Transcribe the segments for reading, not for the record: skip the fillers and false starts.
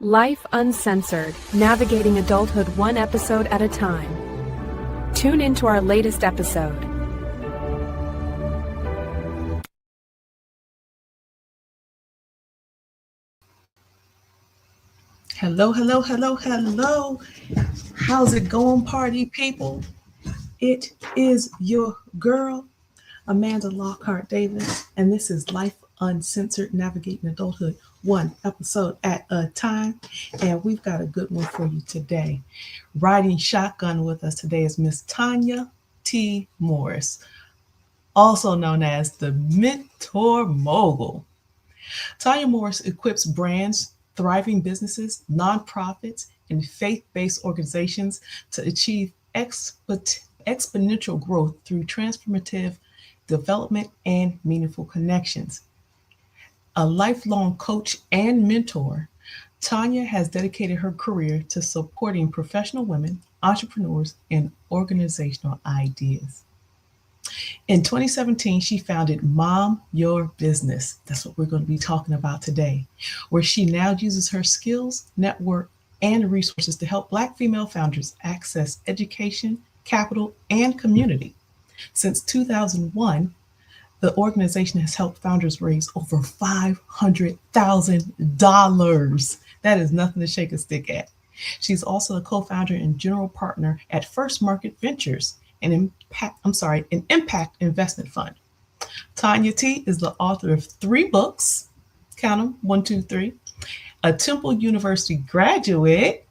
Life Uncensored, navigating adulthood one episode at a time. Tune into our latest episode. Hello, hello, hello, hello. How's it going, party people? It is your girl, Amanda Lockhart Davis, and this is Life Uncensored, Navigating Adulthood, one episode at a time. And we've got a good one for you today. Riding shotgun with us today is Miss Tanya T. Morris, also known as the Mentor Mogul. Tanya Morris equips brands, thriving businesses, nonprofits, and faith based organizations to achieve exponential growth through transformative development and meaningful connections. A lifelong coach and mentor, Tanya has dedicated her career to supporting professional women, entrepreneurs, and organizational ideas. In 2017, she founded Mom Your Business. That's what we're going to be talking about today, where she now uses her skills, network, and resources to help Black female founders access education, capital, and community. Since 2001, the organization has helped founders raise over $500,000. That is nothing to shake a stick at. She's also a co-founder and general partner at First Market Ventures, an impact investment fund. Tanya T is the author of 3 books, count them, 1, 2, 3, a Temple University graduate,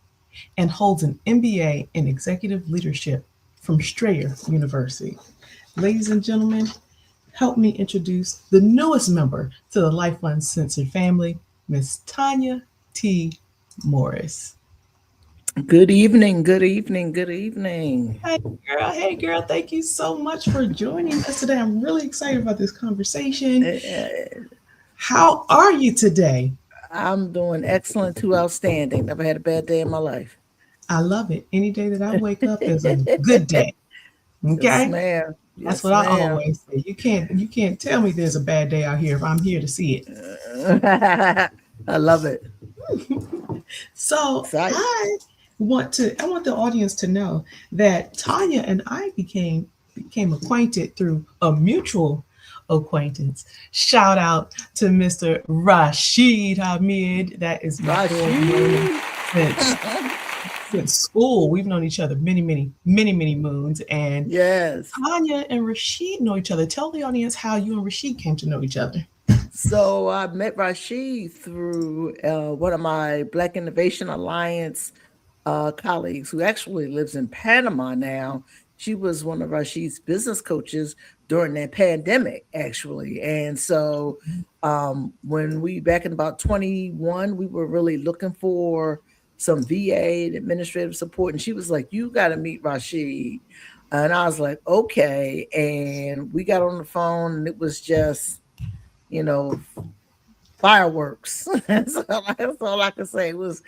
and holds an MBA in executive leadership from Strayer University. Ladies and gentlemen, help me introduce the newest member to the Life Uncensored family, Miss Tanya T. Morris. Good evening, good evening, good evening. Hey girl, thank you so much for joining us today. I'm really excited about this conversation. How are you today? I'm doing excellent to outstanding. Never had a bad day in my life. I love it. Any day that I wake up is a good day. Okay? Yes, ma'am. That's what I always say. You can't tell me there's a bad day out here if I'm here to see it. I love it. So I want the audience to know that Tanya and I became acquainted through a mutual acquaintance. Shout out to Mr. Rashid Hamid. That is my boy since school. We've known each other many moons. And yes, Tanya and Rashid know each other. Tell the audience how you and Rashid came to know each other. So I met Rashid through one of my Black Innovation Alliance colleagues who actually lives in Panama now. She was one of Rashid's business coaches during that pandemic, actually. And so when we, back in about 21, we were really looking for some VA and administrative support. And she was like, you got to meet Rashid. And I was like, okay. And we got on the phone and it was just, fireworks. That's all I can say. It was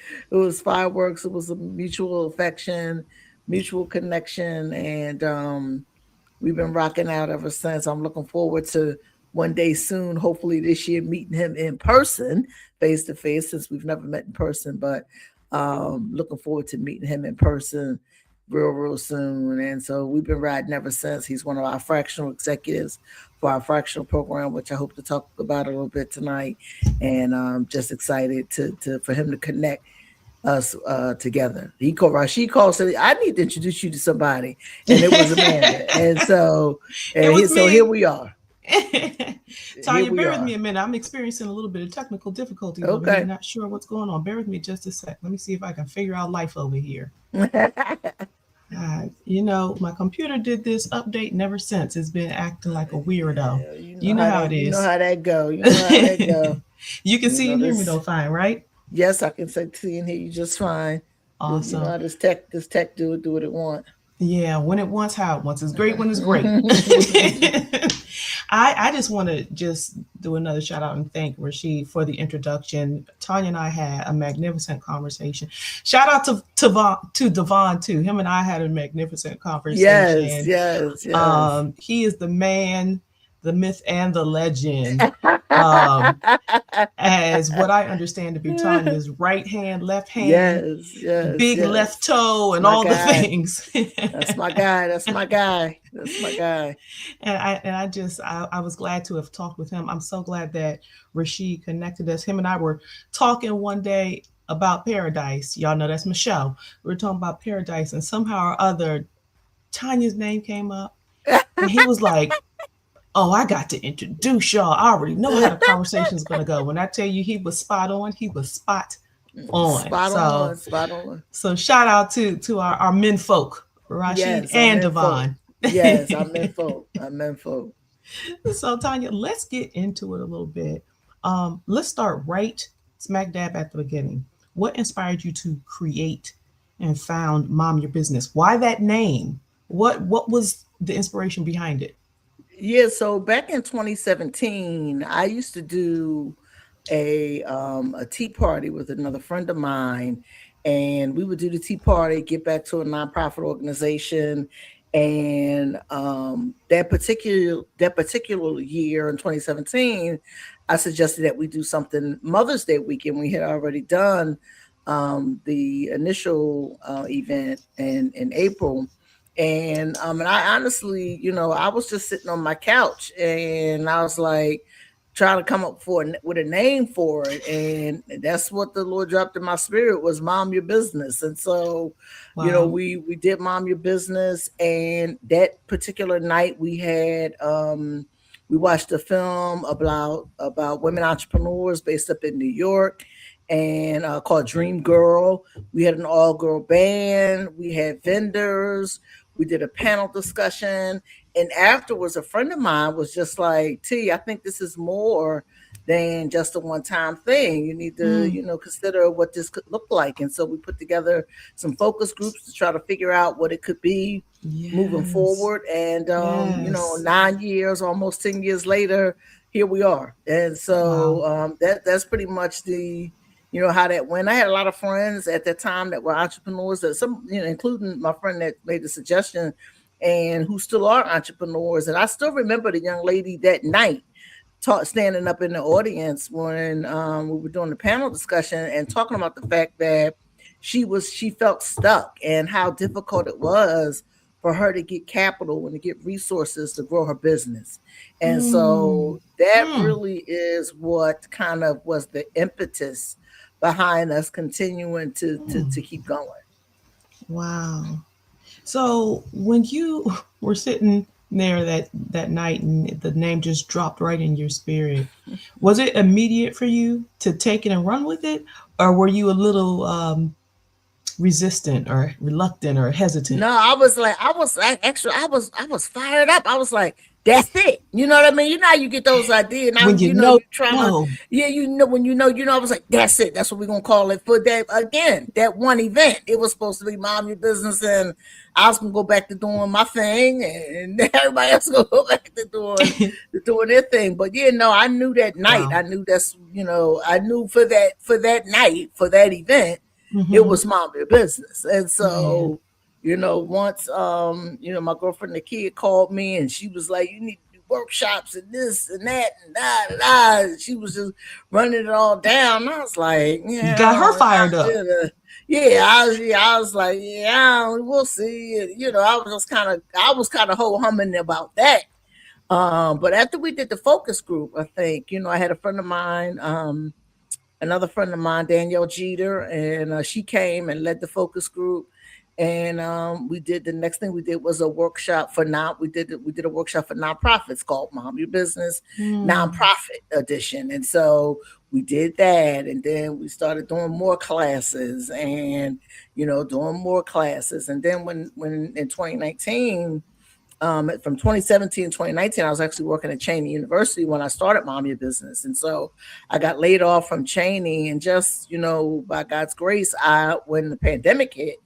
fireworks. It was a mutual affection, mutual connection, and we've been rocking out ever since. I'm looking forward to one day soon, hopefully this year, meeting him in person, face to face, since we've never met in person. But looking forward to meeting him in person real soon. And so we've been riding ever since. He's one of our fractional executives for our fractional program, which I hope to talk about a little bit tonight. And I'm just excited for him to connect us together. Rashid called, said, I need to introduce you to somebody. And it was Amanda. And so here we are. Tanya, bear with me a minute. I'm experiencing a little bit of technical difficulty over here. Not sure what's going on. Bear with me just a sec. Let me see if I can figure out life over here. My computer did this update, and ever since it's been acting like a weirdo. You know how it is. You know how that go. You can see and hear me though fine, right? Yes, I can see and hear you just fine. Awesome. You know how this tech do what it wants. Yeah, when it wants, how it wants. It's great when it's great. I just want to do another shout out and thank Rashid for the introduction. Tanya and I had a magnificent conversation. Shout out to Devon too. Him and I had a magnificent conversation. Yes. He is the man the myth, and the legend, um, as what I understand to be Tanya's right hand, left hand, Yes, yes, big left yes. toe, That's and my all the guy. things. That's my guy. That's my guy. That's my guy. I was glad to have talked with him. I'm so glad that Rashid connected us. Him and I were talking one day about paradise. Y'all know that's Michelle. We were talking about paradise, and somehow or other, Tanya's name came up, and he was like, "Oh, I got to introduce y'all. I already know how the conversation is gonna go." When I tell you he was spot on, he was spot on. Spot So on. Spot on. shout out to our men folk, Rashid Yes, I'm and in folk. Devon. Yes, I'm in folk. I'm in folk. So Tanya, let's get into it a little bit. Let's start right smack dab at the beginning. What inspired you to create and found Mom Your Business? Why that name? What was the inspiration behind it? Yeah, so back in 2017, I used to do a tea party with another friend of mine, and we would do the tea party, get back to a nonprofit organization, and that particular year in 2017, I suggested that we do something Mother's Day weekend. We had already done the initial event in April. And I honestly, I was just sitting on my couch and I was like trying to come up with a name for it, and that's what the Lord dropped in my spirit was Mom Your Business. And so, Wow. we did Mom Your Business, and that particular night we watched a film about women entrepreneurs based up in New York, and called Dream Girl. We had an all girl band. We had vendors. We did a panel discussion. And afterwards, a friend of mine was just like, T, I think this is more than just a one-time thing. You need to, Mm, consider what this could look like. And so we put together some focus groups to try to figure out what it could be moving yes. forward. And, Yes. 9 years, almost 10 years later, here we are. And Wow. so that's pretty much how that went. I had a lot of friends at that time that were entrepreneurs, that some, including my friend that made the suggestion and who still are entrepreneurs. And I still remember the young lady that night standing up in the audience when we were doing the panel discussion and talking about the fact that she felt stuck and how difficult it was for her to get capital and to get resources to grow her business. And Mm, so that mm, really is what kind of was the impetus behind us continuing to mm. keep going. Wow. So when you were sitting there that night and the name just dropped right in your spirit, was it immediate for you to take it and run with it, or were you a little resistant or reluctant or hesitant? No, I was fired up. I was like, that's it. You know what I mean? You know how you get those ideas. Now, When you know, you're trying to, no. yeah, when I was like, that's it. That's what we're going to call it for that. Again, that one event. It was supposed to be Mom Your Business, and I was going to go back to doing my thing, and everybody else going to go back to doing their thing. But yeah, no, I knew that night. Wow. I knew I knew for that night, for that event, it Hmm. was Mom Your Business. And Man. so, once my girlfriend the kid called me and she was like, you need to do workshops and this and that and da da da. And she was just running it all down. And I was like, You got her fired up. I was like, yeah, we'll see. And, I was kind of ho humming about that. But after we did the focus group, I think, I had a friend of mine, another friend of mine, Danielle Jeter, and she came and led the focus group. And we did the next thing we did was a workshop for now. We did a workshop for nonprofits called Mom Your Business Mm. Nonprofit Edition. And so we did that, and then we started doing more classes, and doing more classes. And then when in 2019, from 2017 to 2019, I was actually working at Cheney University when I started Mom Your Business. And so I got laid off from Cheney, and just, by God's grace, when the pandemic hit,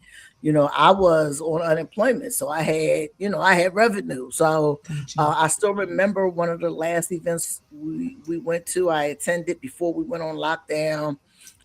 I was on unemployment, so I had revenue. So Gotcha. I still remember one of the last events we went to. I attended before we went on lockdown.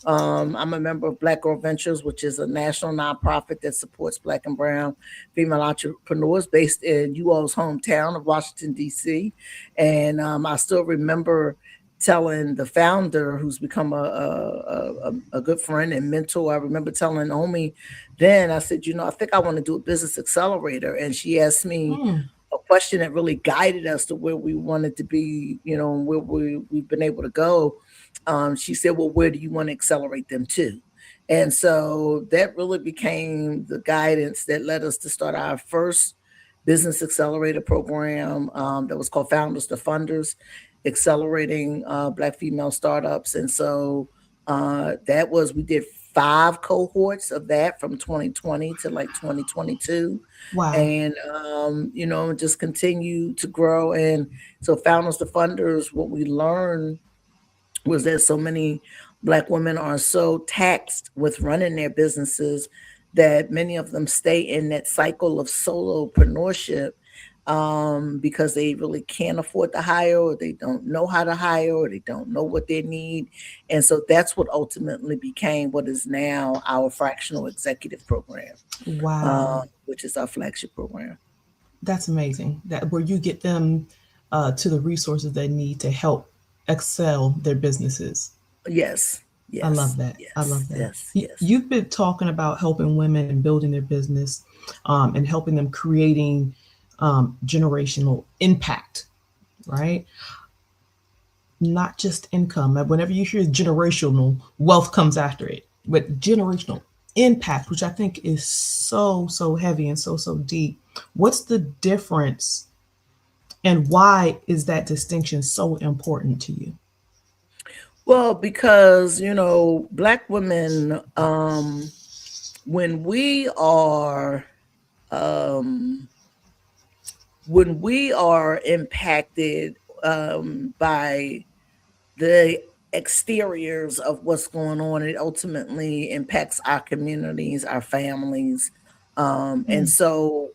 I'm a member of Black Girl Ventures, which is a national nonprofit that supports Black and Brown female entrepreneurs based in you all's hometown of Washington, D.C. And I still remember telling the founder, who's become a good friend and mentor. I remember telling Omi then, I said, I think I want to do a business accelerator. And she asked me Mm, a question that really guided us to where we wanted to be, and where we've been able to go. She said, well, where do you want to accelerate them to? And so that really became the guidance that led us to start our first business accelerator program, that was called Founders to Funders, accelerating Black female startups. And so we did 5 cohorts of that from 2020 to like 2022. wow. And, just continue to grow. And so Founders to Funders, what we learned was that so many Black women are so taxed with running their businesses that many of them stay in that cycle of solopreneurship, because they really can't afford to hire, or they don't know how to hire, or they don't know what they need. And so that's what ultimately became what is now our fractional executive program, Wow. which is our flagship program. That's amazing. That where you get them to the resources they need to help excel their businesses. Yes, I love yes, that. I yes, love that. yes, yes. You've been talking about helping women and building their business, and helping them creating generational impact, right? Not just income. Whenever you hear generational, wealth comes after it. But generational impact, which I think is so, so heavy and so, so deep. What's the difference, and why is that distinction so important to you? Well, because, Black women, when we are um, when we are impacted by the exteriors of what's going on, it ultimately impacts our communities, our families. And Mm, so,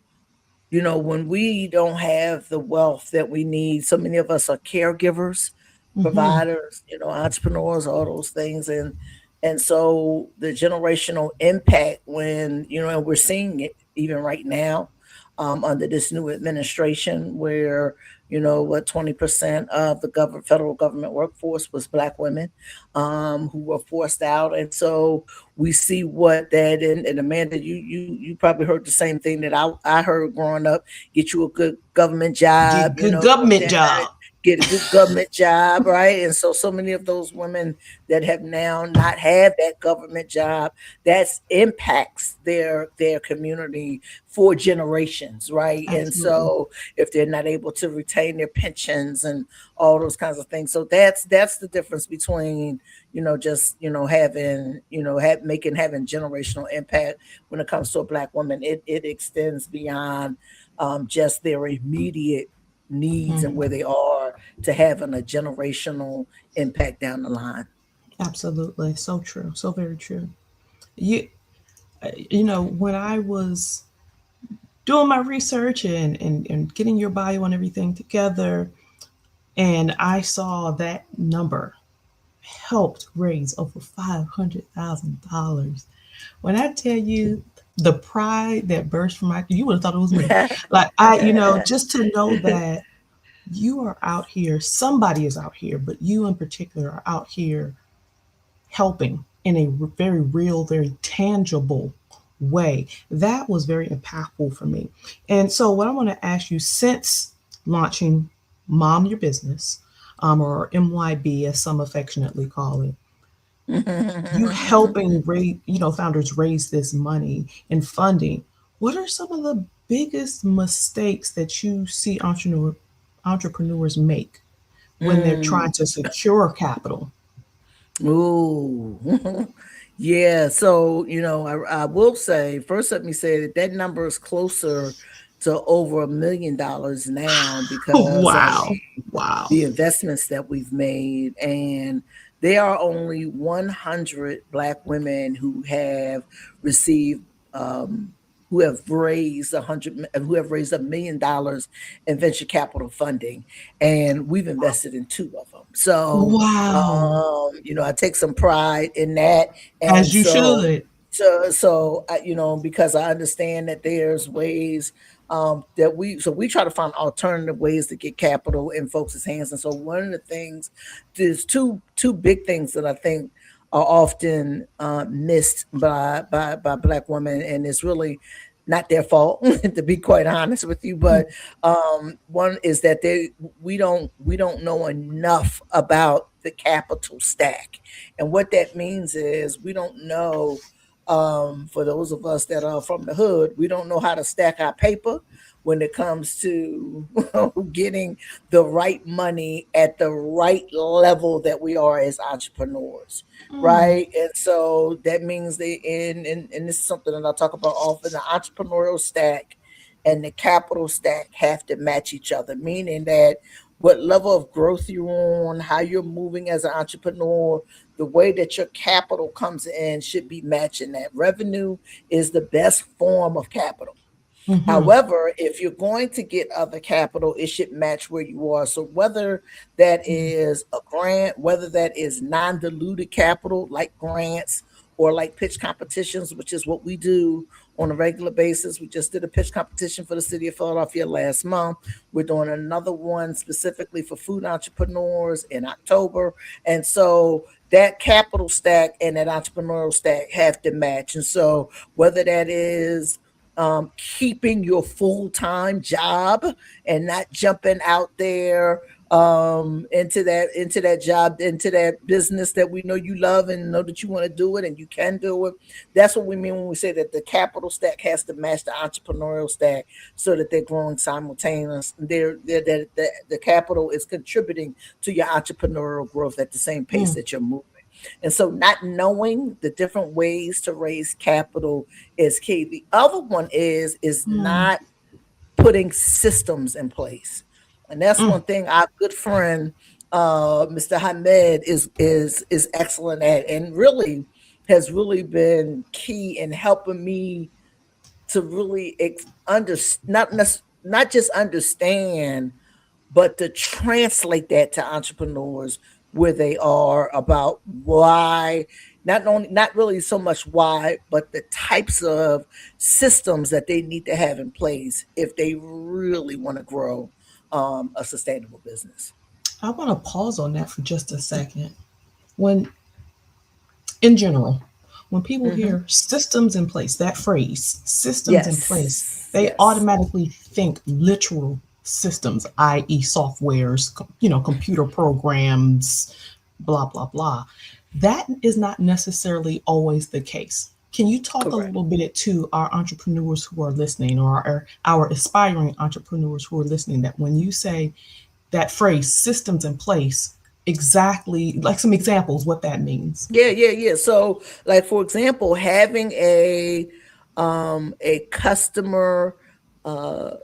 when we don't have the wealth that we need, so many of us are caregivers, mm-hmm. providers, entrepreneurs, all those things. And so the generational impact, when, and we're seeing it even right now, under this new administration, where, what 20% of the federal government workforce was Black women, who were forced out. And so we see what that, and Amanda, you probably heard the same thing that I heard growing up: get you a good government job, Get good put government that, job. get a good government job, right? And so many of those women that have now not had that government job, that's impacts their community for generations, right? And Absolutely. so if they're not able to retain their pensions and all those kinds of things, so that's the difference between, just, having generational impact. When it comes to a Black woman, it extends beyond just their immediate needs and Mm, where they are, to having a generational impact down the line. absolutely. So true. So very true. You, when I was doing my research and getting your bio and everything together, and I saw that number helped raise over $500,000. When I tell you the pride that burst from my, you would have thought it was me. Like just to know that you are out here, somebody is out here, but you in particular are out here helping in a very real, very tangible way. That was very impactful for me. And so, what I want to ask you, since launching Mom Your Business, or MYB as some affectionately call it, you helping raise, founders raise this money and funding. What are some of the biggest mistakes that you see entrepreneurs make when they're trying Mm. to secure capital? Ooh. Yeah. So, I will say, first, let me say that number is closer to over $1 million now, because of Wow. Wow. the investments that we've made. And there are only 100 Black women who have received raised $1 million in venture capital funding, and we've invested in two of them. So, Wow. I take some pride in that, and As you should. because I understand that there's ways that we try to find alternative ways to get capital in folks' hands. And so one of the things, there's two big things that I think are often missed by Black women, and it's really not their fault to be quite honest with you. But one is that we don't know enough about the capital stack, and what that means is we don't know. For those of us that are from the hood, we don't know how to stack our paper when it comes to getting the right money at the right level that we are as entrepreneurs, Mm, right? And so that means and this is something that I talk about often, the entrepreneurial stack and the capital stack have to match each other, meaning that what level of growth you're on, how you're moving as an entrepreneur, the way that your capital comes in should be matching that. Revenue is the best form of capital. mm-hmm, However, if you're going to get other capital, it should match where you are. So whether that is a grant, whether that is non-diluted capital like grants or like pitch competitions, which is what we do on a regular basis. We just did a pitch competition for the city of Philadelphia last month. We're doing another one specifically for food entrepreneurs in October. And so that capital stack and that entrepreneurial stack have to match. And so whether that is keeping your full-time job and not jumping out there into that job, into that business that we know you love and know that you want to do it and you can do it. That's what we mean when we say that the capital stack has to match the entrepreneurial stack so that they're growing simultaneous. The capital is contributing to your entrepreneurial growth at the same pace mm, that you're moving. And so not knowing the different ways to raise capital is key. The other one is mm, not putting systems in place. And that's mm, one thing our good friend Mr. Hamed is excellent at, and really has really been key in helping me to really not just understand, but to translate that to entrepreneurs where they are about why, not really so much why, but the types of systems that they need to have in place if they really want to grow a sustainable business. I want to pause on that for just a second. When, in general, when people Hmm. hear systems in place, that phrase, systems in place, Yes, they yes, automatically think literal systems, i.e., softwares, computer programs, blah, blah, blah. That is not necessarily always the case. Can you talk a correct. little bit to our entrepreneurs who are listening, or our aspiring entrepreneurs who are listening, that when you say that phrase, systems in place, exactly like some examples, what that means? Yeah, yeah, yeah. So, like for example, having a customer uh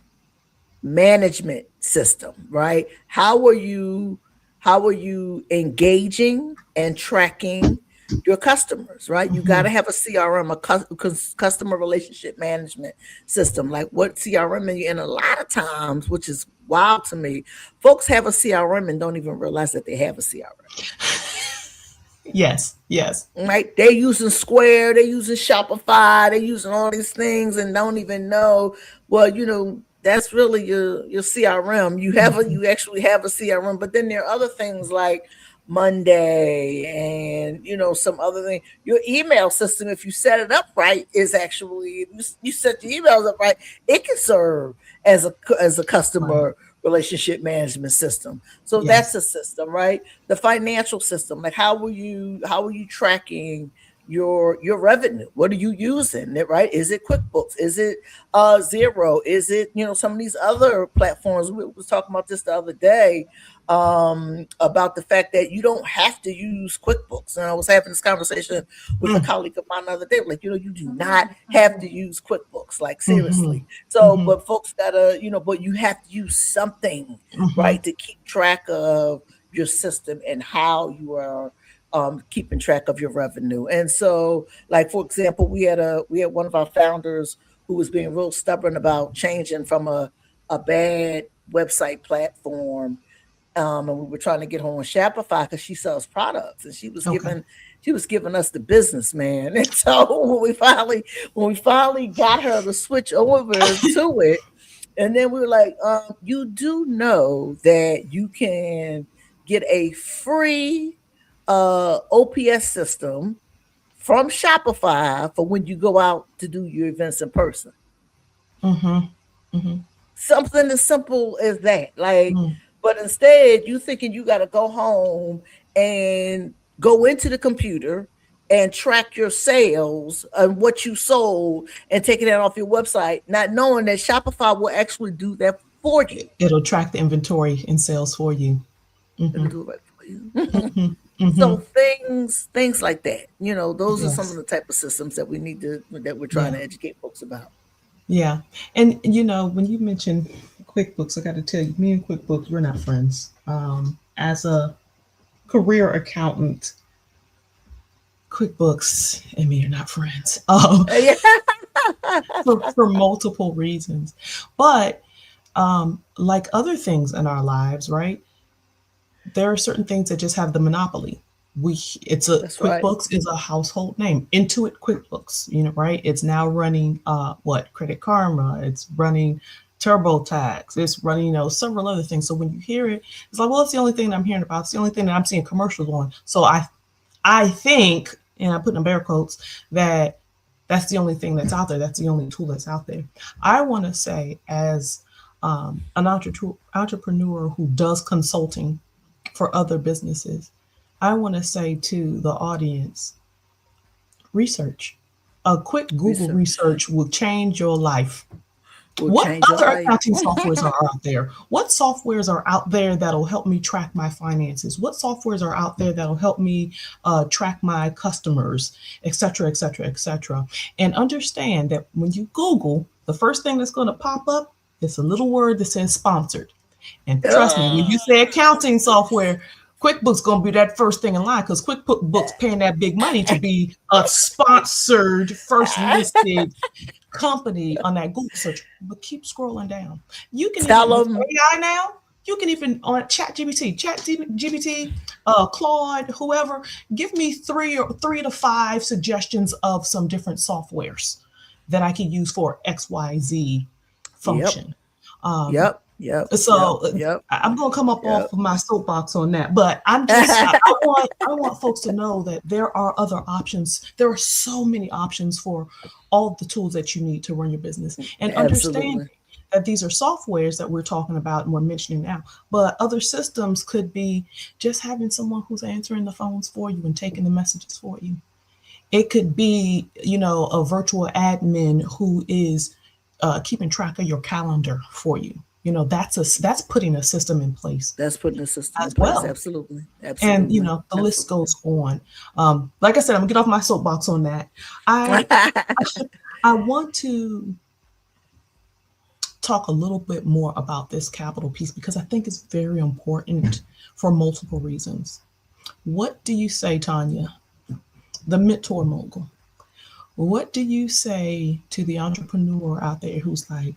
management system, right? How are you engaging and tracking your customers, right? You got Mm-hmm. to have a CRM, customer relationship management system. Like what CRM, and a lot of times, which is wild to me, folks have a CRM and don't even realize that they have a CRM. Yes, yes. Right? They're using Square, they're using Shopify, they're using all these things and don't even know. Well, that's really your CRM. You actually have a CRM, but then there are other things like Monday and some other thing. Your email system, if you set it up right, is actually you set your emails up right, it can serve as a Right. customer relationship management system. So that's Yes. a system, right? The financial system, like how are you tracking your revenue? What are you using? Right? Is it QuickBooks? Is it Zero? Is it some of these other platforms? We was talking about this the other day, about the fact that you don't have to use QuickBooks. And I was having this conversation with a Mm. colleague of mine the other day, like you do not have to use QuickBooks, like Mm-hmm. seriously. So, Mm-hmm. but folks gotta, but you have to use something, Mm-hmm. right, to keep track of your system and how you are keeping track of your revenue. And so, like for example, we had one of our founders who was being real stubborn about changing from a bad website platform, and we were trying to get her on Shopify because she sells products, and Okay. she was giving us the business, man. And so when we finally got her to switch over to it, and then we were like, you do know that you can get a free OPS system from Shopify for when you go out to do your events in person. Mm-hmm. Mm-hmm. Something as simple as that. Like, Mm. but instead you thinking you got to go home and go into the computer and track your sales and what you sold and taking that off your website, not knowing that Shopify will actually do that for you. It'll track the inventory and sales for you. It'll Mm-hmm. do it right for you. Mm-hmm. Mm-hmm. So things like that, those are some of Yes. the type of systems that we're trying Yeah. to educate folks about. Yeah. And when you mentioned QuickBooks, I got to tell you, me and QuickBooks, we're not friends. As a career accountant, QuickBooks and me are not friends. Yeah. For multiple reasons. But like other things in our lives, right? There are certain things that just have the monopoly. It's a That's right. QuickBooks is a household name. Intuit QuickBooks, right? It's now running Credit Karma, it's running TurboTax, it's running, several other things. So when you hear it, it's like, well, it's the only thing that I'm hearing about. It's the only thing that I'm seeing commercials on. So I think, and I put in bear quotes, that that's the only thing that's out there. That's the only tool that's out there. I want to say, as an entrepreneur who does consulting for other businesses, I want to say to the audience, research. A quick Google Research research will change your life. will What change your other life. accounting softwares are out there? What softwares are out there that'll help me track my finances? What softwares are out there that'll help me track my customers, et cetera, et cetera, et cetera? And understand that when you Google, the first thing that's going to pop up is a little word that says sponsored. And trust me, when you say accounting software, QuickBooks gonna be that first thing in line because QuickBooks paying that big money to be a sponsored first listed company on that Google search. But keep scrolling down. You can even Tell with them. AI now. You can even on ChatGPT, Claude, whoever. Give me three to five suggestions of some different softwares that I can use for XYZ Yep. function. Yep. Yep. Yep. So Yep. I'm gonna come up Yep. off of my soapbox on that, but I want folks to know that there are other options. There are so many options for all the tools that you need to run your business, and understanding Absolutely. that these are softwares that we're talking about and we're mentioning now. But other systems could be just having someone who's answering the phones for you and taking the messages for you. It could be, a virtual admin who is keeping track of your calendar for you. That's putting a system in place That's putting the system in as place. well. Absolutely. And Absolutely. the list Absolutely. goes on. Like I said, I'm gonna get off my soapbox on that. I I want to talk a little bit more about this capital piece because I think it's very important for multiple reasons. What do you say, Tanya, the mentor mogul? What do you say to the entrepreneur out there who's like,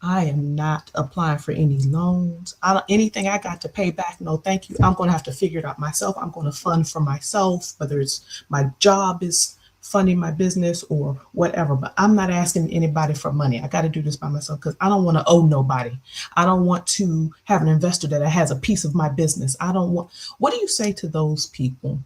I am not applying for any loans. Anything I got to pay back. No, thank you. I'm going to have to figure it out myself. I'm going to fund for myself, whether it's my job is funding my business or whatever. But I'm not asking anybody for money. I got to do this by myself because I don't want to owe nobody. I don't want to have an investor that has a piece of my business. I don't want. What do you say to those people?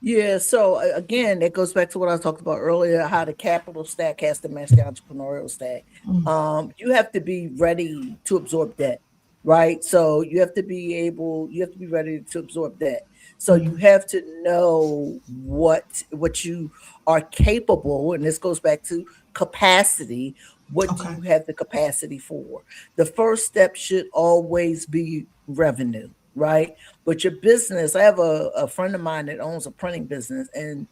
Yeah, so again, that goes back to what I talked about earlier, how the capital stack has to match the entrepreneurial stack. Mm, You have to be ready to absorb debt, right? So you have to be ready to absorb debt. So you mm, have to know what you are capable, and this goes back to capacity. What do okay. you have the capacity for? The first step should always be revenue, right? But your business, I have a friend of mine that owns a printing business, and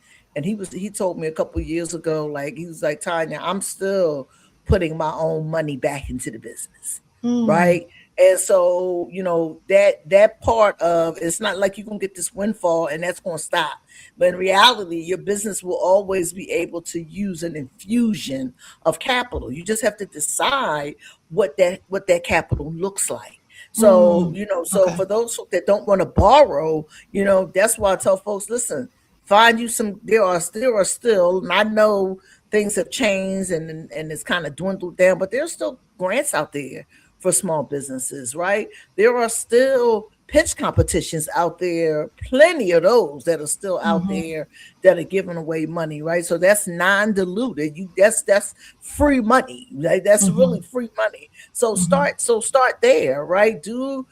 he told me a couple of years ago, like he was like, Tanya, I'm still putting my own money back into the business, Mm, right? And so, that part of it's not like you're gonna get this windfall and that's gonna stop. But in reality, your business will always be able to use an infusion of capital. You just have to decide what that capital looks like. So, Mm, so okay. for those that don't want to borrow, that's why I tell folks, listen, find you some. There are still, and I know things have changed and it's kind of dwindled down, but there's still grants out there for small businesses, right? There are still pitch competitions out there, plenty of those that are still out Mm-hmm. there that are giving away money, right? So that's non-diluted. That's free money. Right? That's Mm-hmm. really free money. So Mm-hmm. start there, right? Do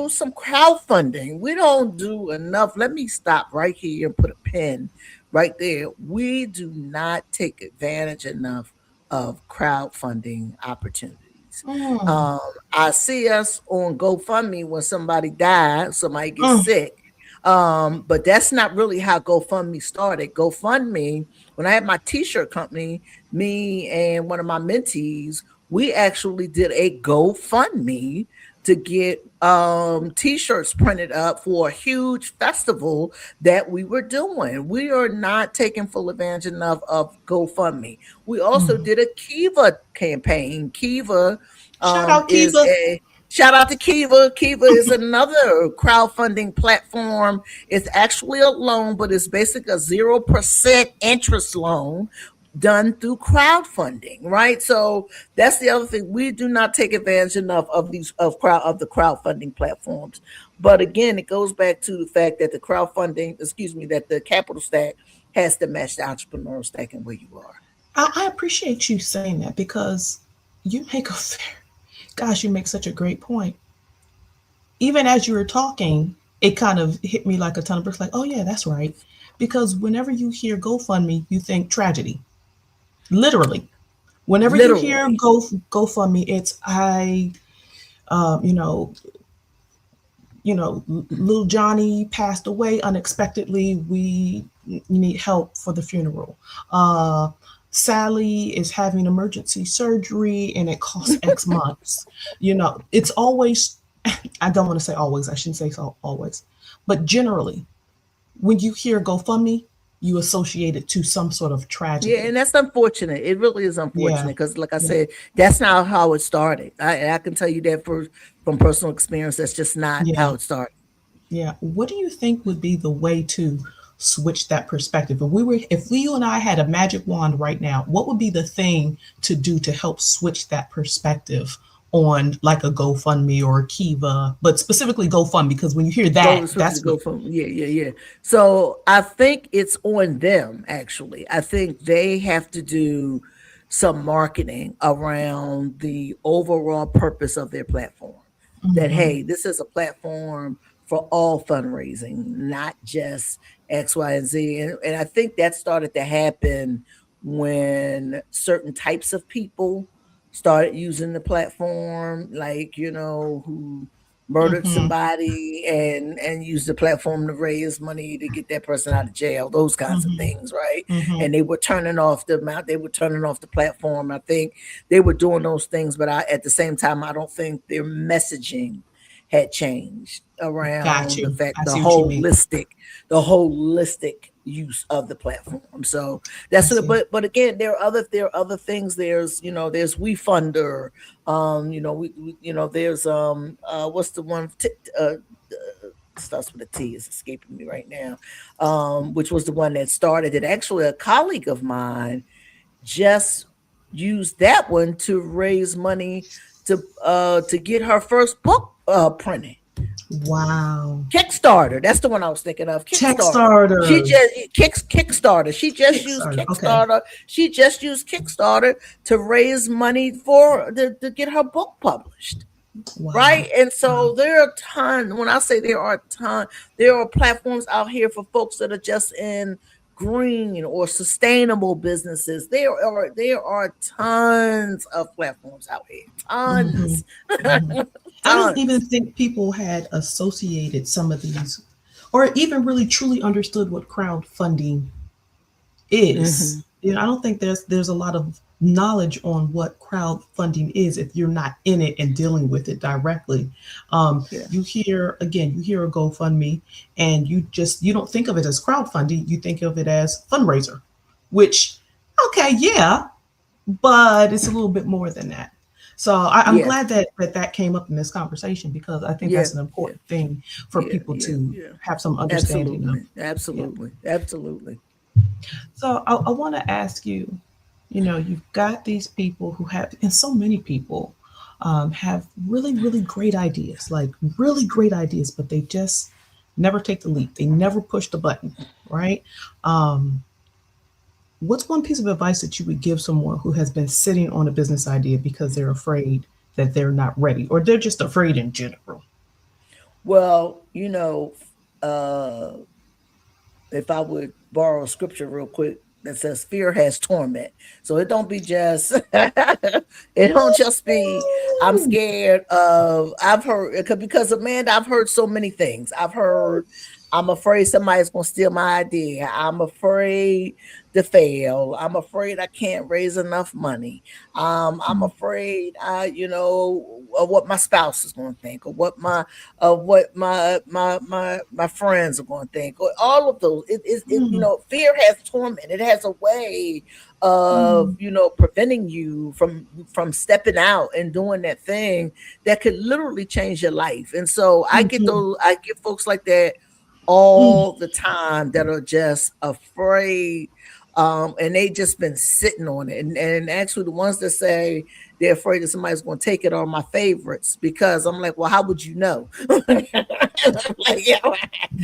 some crowdfunding. We don't do enough. Let me stop right here and put a pin right there. We do not take advantage enough of crowdfunding opportunities. Mm, Um, I see us on GoFundMe when somebody dies, somebody gets mm, sick. But that's not really how GoFundMe started. GoFundMe, when I had my t-shirt company, me and one of my mentees, we actually did a GoFundMe to get t-shirts printed up for a huge festival that we were doing. We are not taking full advantage enough of GoFundMe. We also mm. did a Kiva campaign. Kiva Shout out is Kiva. a shout out to Kiva. Kiva is another crowdfunding platform. It's actually a loan, but it's basically a 0% interest loan done through crowdfunding, right? So that's the other thing. We do not take advantage enough of the crowdfunding platforms. But again, it goes back to the fact that that the capital stack has to match the entrepreneurial stack and where you are. I appreciate you saying that because you make a fair, gosh, you make such a great point. Even as you were talking, it kind of hit me like a ton of bricks, like, oh yeah, that's right. Because whenever you hear GoFundMe, you think tragedy. Literally. Whenever you hear Literally. GoFundMe, it's I you know, little Johnny passed away unexpectedly. We need help for the funeral. Uh, Sally is having emergency surgery and it costs X months. It's always, I don't want to say always, I shouldn't say so always, but generally, when you hear GoFundMe, you associate it to some sort of Yeah, tragedy. and that's unfortunate. It really is Yeah, unfortunate because, like I yeah, said, that's not how it started. I can tell you that from personal experience. That's just not yeah. how it started. Yeah. What do you think would be the way to switch that perspective? If you and I had a magic wand right now, what would be the thing to do to help switch that perspective on like a GoFundMe or a Kiva, but specifically GoFundMe, because when you hear Go that, especially that's what. go from yeah. So I think it's on them actually. I think they have to do some marketing around the overall purpose of their platform. That Mm-hmm, hey, this is a platform for all fundraising, not just X, Y, and Z. And I think that started to happen when certain types of people started using the platform, like who murdered mm-hmm, somebody and used the platform to raise money to get that person out of jail, those kinds of mm-hmm, things, right? mm-hmm. And they were turning off the platform. I think they were doing those things, but at the same time, I don't think their messaging had changed Got around the you. fact I see what you mean. the holistic use of the platform. So I that's it. see. But again, there are other things. There's WeFunder. There's what's the one starts with a T is escaping me right now. Which was the one that started it. Actually, a colleague of mine just used that one to raise money to get her first book printed. Wow. Kickstarter. That's the one I was thinking of. Tech Kickstarter. She starter. just Kickstarter. She just used Kickstarter. Okay. Kickstarter. She just used Kickstarter to raise money to get her book published. Wow. Right. And Wow. so there are a ton. When I say there are a ton, there are platforms out here for folks that are just in green or sustainable businesses. There are tons of platforms out here. Mm-hmm, Tons. mm-hmm. I don't even Tons. think people had associated some of these or even really truly understood what crowdfunding is. Mhm. I don't think there's a lot of knowledge on what crowdfunding is if you're not in it and dealing with it directly. Yeah. You hear a GoFundMe, and you don't think of it as crowdfunding. You think of it as fundraiser, which, okay, yeah, but it's a little bit more than that. So I'm Yeah. glad that came up in this conversation, because I think Yeah. that's an Yeah. important thing for Yeah. people Yeah. to Yeah. have some understanding of. Absolutely. Yeah. Absolutely. Absolutely. So I want to ask you, you've got these people who have, and so many people have really, really great ideas, like really great ideas, but they just never take the leap. They never push the button, right? Um, what's one piece of advice that you would give someone who has been sitting on a business idea because they're afraid that they're not ready, or they're just afraid in general? Well, uh, if I would borrow scripture real quick that says fear has torment. So it don't be just it don't just be I'm Ooh. scared of I've heard because Amanda, I've heard so many things. I've heard I'm afraid somebody's gonna steal my idea. I'm afraid to fail. I'm afraid I can't raise enough money. I'm afraid of what my spouse is gonna think, or what my friends are going to think, or all of those. Mm, Fear has torment. It has a way of mm, preventing you from stepping out and doing that thing that could literally change your life. And so mhm, I get folks like that mm, all the time that are just afraid, and they just been sitting on it. And actually, the ones that say they're afraid that somebody's going to take it are my favorites, because I'm like, well, how would you know? Like, how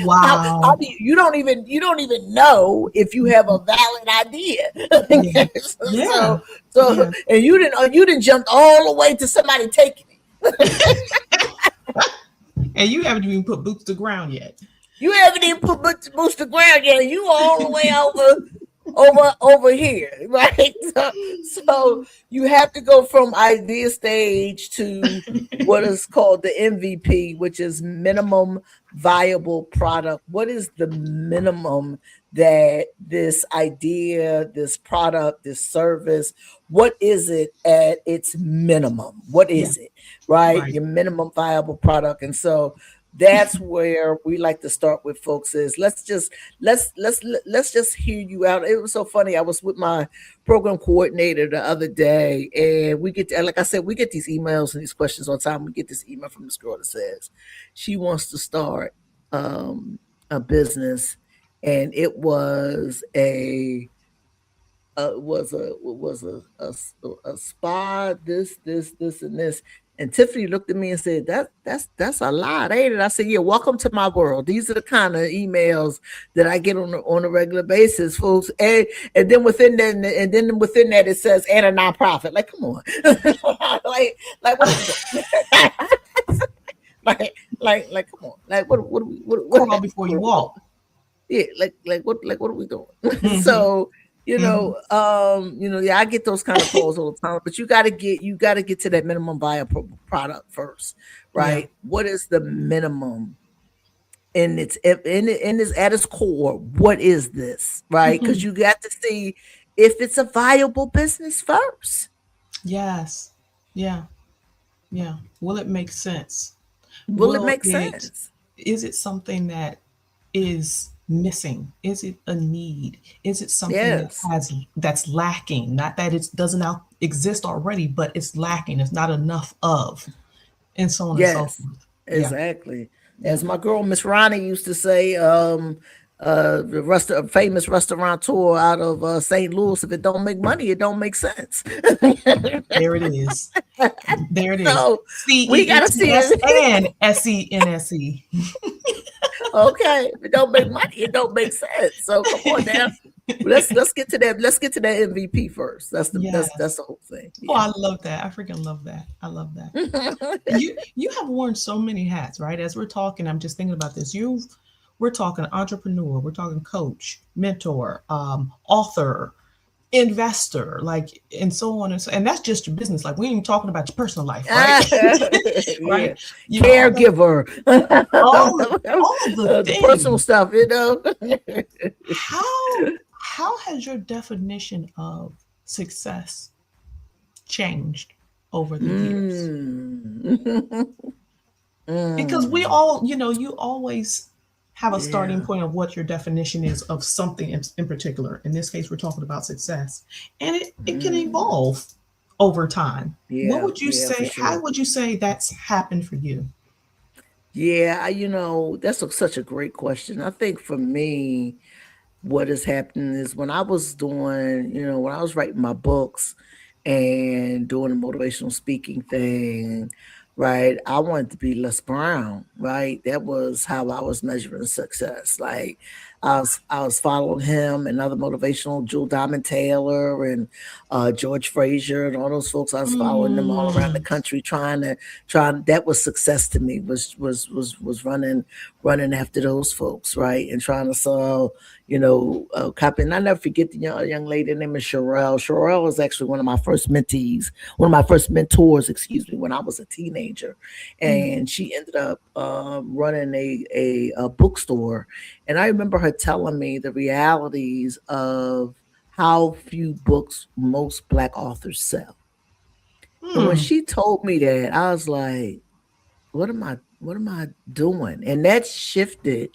wow. do you don't even know if you have a valid idea. Yeah. so Yeah. so Yeah. and you didn't jump all the way to somebody taking it. And you haven't even put boots to ground yet. You haven't even put boots to ground yet. You all the way over here, right? So you have to go from idea stage to what is called the MVP, which is minimum viable product. What is the minimum that this idea, this product, this service, what is it at its minimum? What Yeah. is it? Right? Right. Your minimum viable product. And so that's where we like to start with folks is let's just hear you out. It was so funny. I was with my program coordinator the other day, and like I said, we get these emails and these questions all the time. We get this email from this girl that says she wants to start a business, and it was a spa, this, and this. And Tiffany looked at me and said, That's a lot, ain't it?" I said, "Yeah, welcome to my world. These are the kind of emails that I get on a regular basis, folks." And then within that it says, "And a nonprofit." Like, come on. like what are we doing? like come on. Like what are we Crawl before you walk. yeah, like what are we doing? Hmm. So, Hmm. yeah, I get those kind of calls all the time, but you gotta get to that minimum viable product first, Yeah. right? What is the minimum in its at its core? What is this, right? Because Hmm. you got to see if it's a viable business first. Yes. Yeah. Yeah. Will it make sense? Will it Will make it, sense? is it something that is missing? Is it a need? Is it something Yes, that's lacking? Not that it doesn't exist already, but it's lacking. It's not enough of, and so on and so yes, forth. Yeah. exactly. Yeah. As my girl Miss Ronnie used to say, a famous restaurateur out of St. Louis, if it don't make money, it don't make sense. There it is. There it is. So we gotta see CENTS it. and SENSE. Okay, if it don't make money, it don't make sense. So come on now. Let's get to that. Let's get to that MVP first. That's Yes. the whole thing. Oh, Yeah. I love that. I freaking love that. I love that. You have worn so many hats, right? As we're talking, I'm just thinking about this. We're talking entrepreneur, we're talking coach, mentor, author, investor, like, and so on and so. And that's just your business life. We ain't even talking about your personal life, right? Yeah. Right? All that, Caregiver. all of the The personal things. stuff. How has your definition of success changed over the years? Mm. Because we Mm. all, you always have a starting Yeah. point of what your definition is of something in particular. In this case, we're talking about success, and it can Mm. evolve over time. What Yeah. would you Yeah, for say? How sure. would you say that's happened for you? Yeah, that's such a great question. I think for me, what is happening is when I was doing, when I was writing my books and doing the motivational speaking thing, right? I wanted to be Les Brown, right? That was how I was measuring success. Like I was following him and other motivational Jewel Diamond Taylor and George Frazier and all those folks. I was following them all around the Mm, country trying that was success to me was running after those folks, right? And trying to sell copy. And I never forget the young lady named Sherelle. Sherelle was actually one of my first mentees, one of my first mentors, excuse me, when I was a teenager. mm, And she ended up running a bookstore. And I remember her telling me the realities of how few books most Black authors sell. And when mm, she told me that, I was like, what am I doing? And that shifted,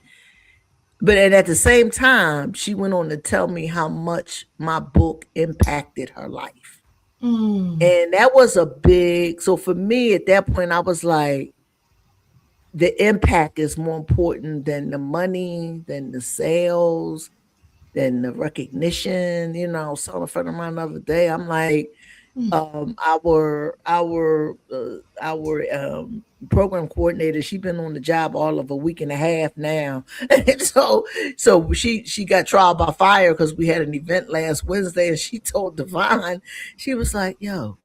but at the same time, she went on to tell me how much my book impacted her life. mm, And that was a big, so for me at that point, I was like, the impact is more important than the money, than the sales, than the recognition. I was telling a friend of mine the other day, I'm like, mm. our program coordinator, she's been on the job all of a week and a half now. And so she got trial by fire because we had an event last Wednesday, and she told Divine, she was like, yo,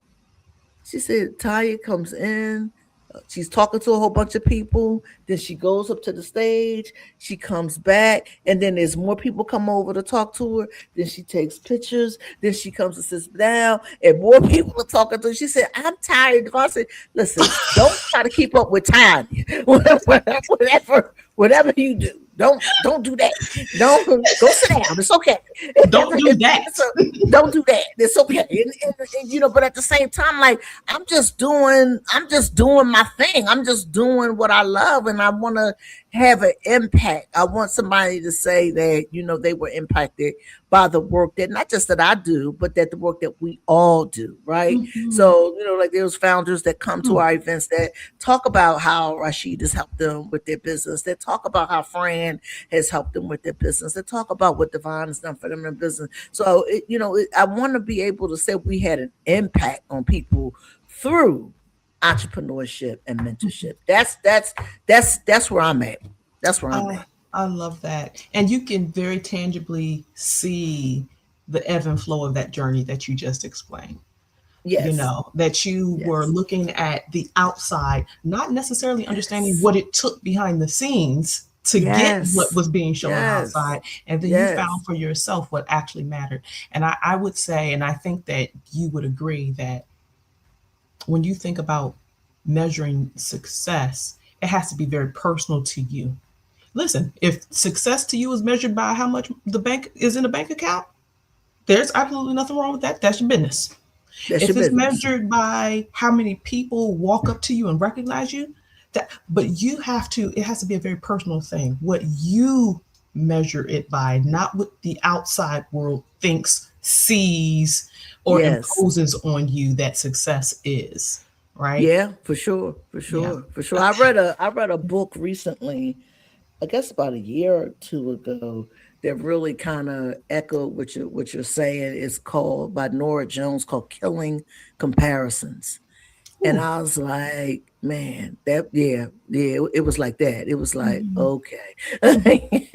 she said Tanya comes in, she's talking to a whole bunch of people, then she goes up to the stage, she comes back, and then there's more people come over to talk to her. Then she takes pictures, then she comes and sits down, and more people are talking to her. She said, I'm tired. I said, listen, don't try to keep up with Tanya. Whatever you do. Don't do that. Don't go sit down. It's okay. Don't do that. Don't do that. It's okay. But at the same time, like I'm just doing my thing. I'm just doing what I love, and I want to have an impact. I want somebody to say that they were impacted by the work that not just that I do, but that the work that we all do, right? Mhm. So like those founders that come to Mm, our events that talk about how Rashid has helped them with their business, that talk about how Fran has helped them with their business, that talk about what Devon has done for them in business. So I want to be able to say we had an impact on people through entrepreneurship and mentorship. That's where I'm at. That's where I'm I at. I love that. And you can very tangibly see the ebb and flow of that journey that you just explained. Yes. That you were Yes. looking at the outside, not necessarily understanding Yes. what it took behind the scenes to get what Yes. was being shown Yes. outside. And then you Yes. found for yourself what actually mattered. And I would say, and I think that you would agree that when you think about measuring success, it has to be very personal to you. Listen, if success to you is measured by how much the bank is in a bank account, there's absolutely nothing wrong with that. That's your business. That's your If it's business. measured by how many people walk up to you and recognize you, but it has to be a very personal thing. What you measure it by, not what the outside world thinks, sees, or Yes. imposes on you that success is, right? Yeah, for sure. For Yeah. sure. For sure. I read a book recently, I guess about a year or two ago, that really kind of echoed what you're saying. It's called by Nora Jones, called Killing Comparisons. And Ooh. I was like, man, yeah, it was like that. It was like, Mhm. okay.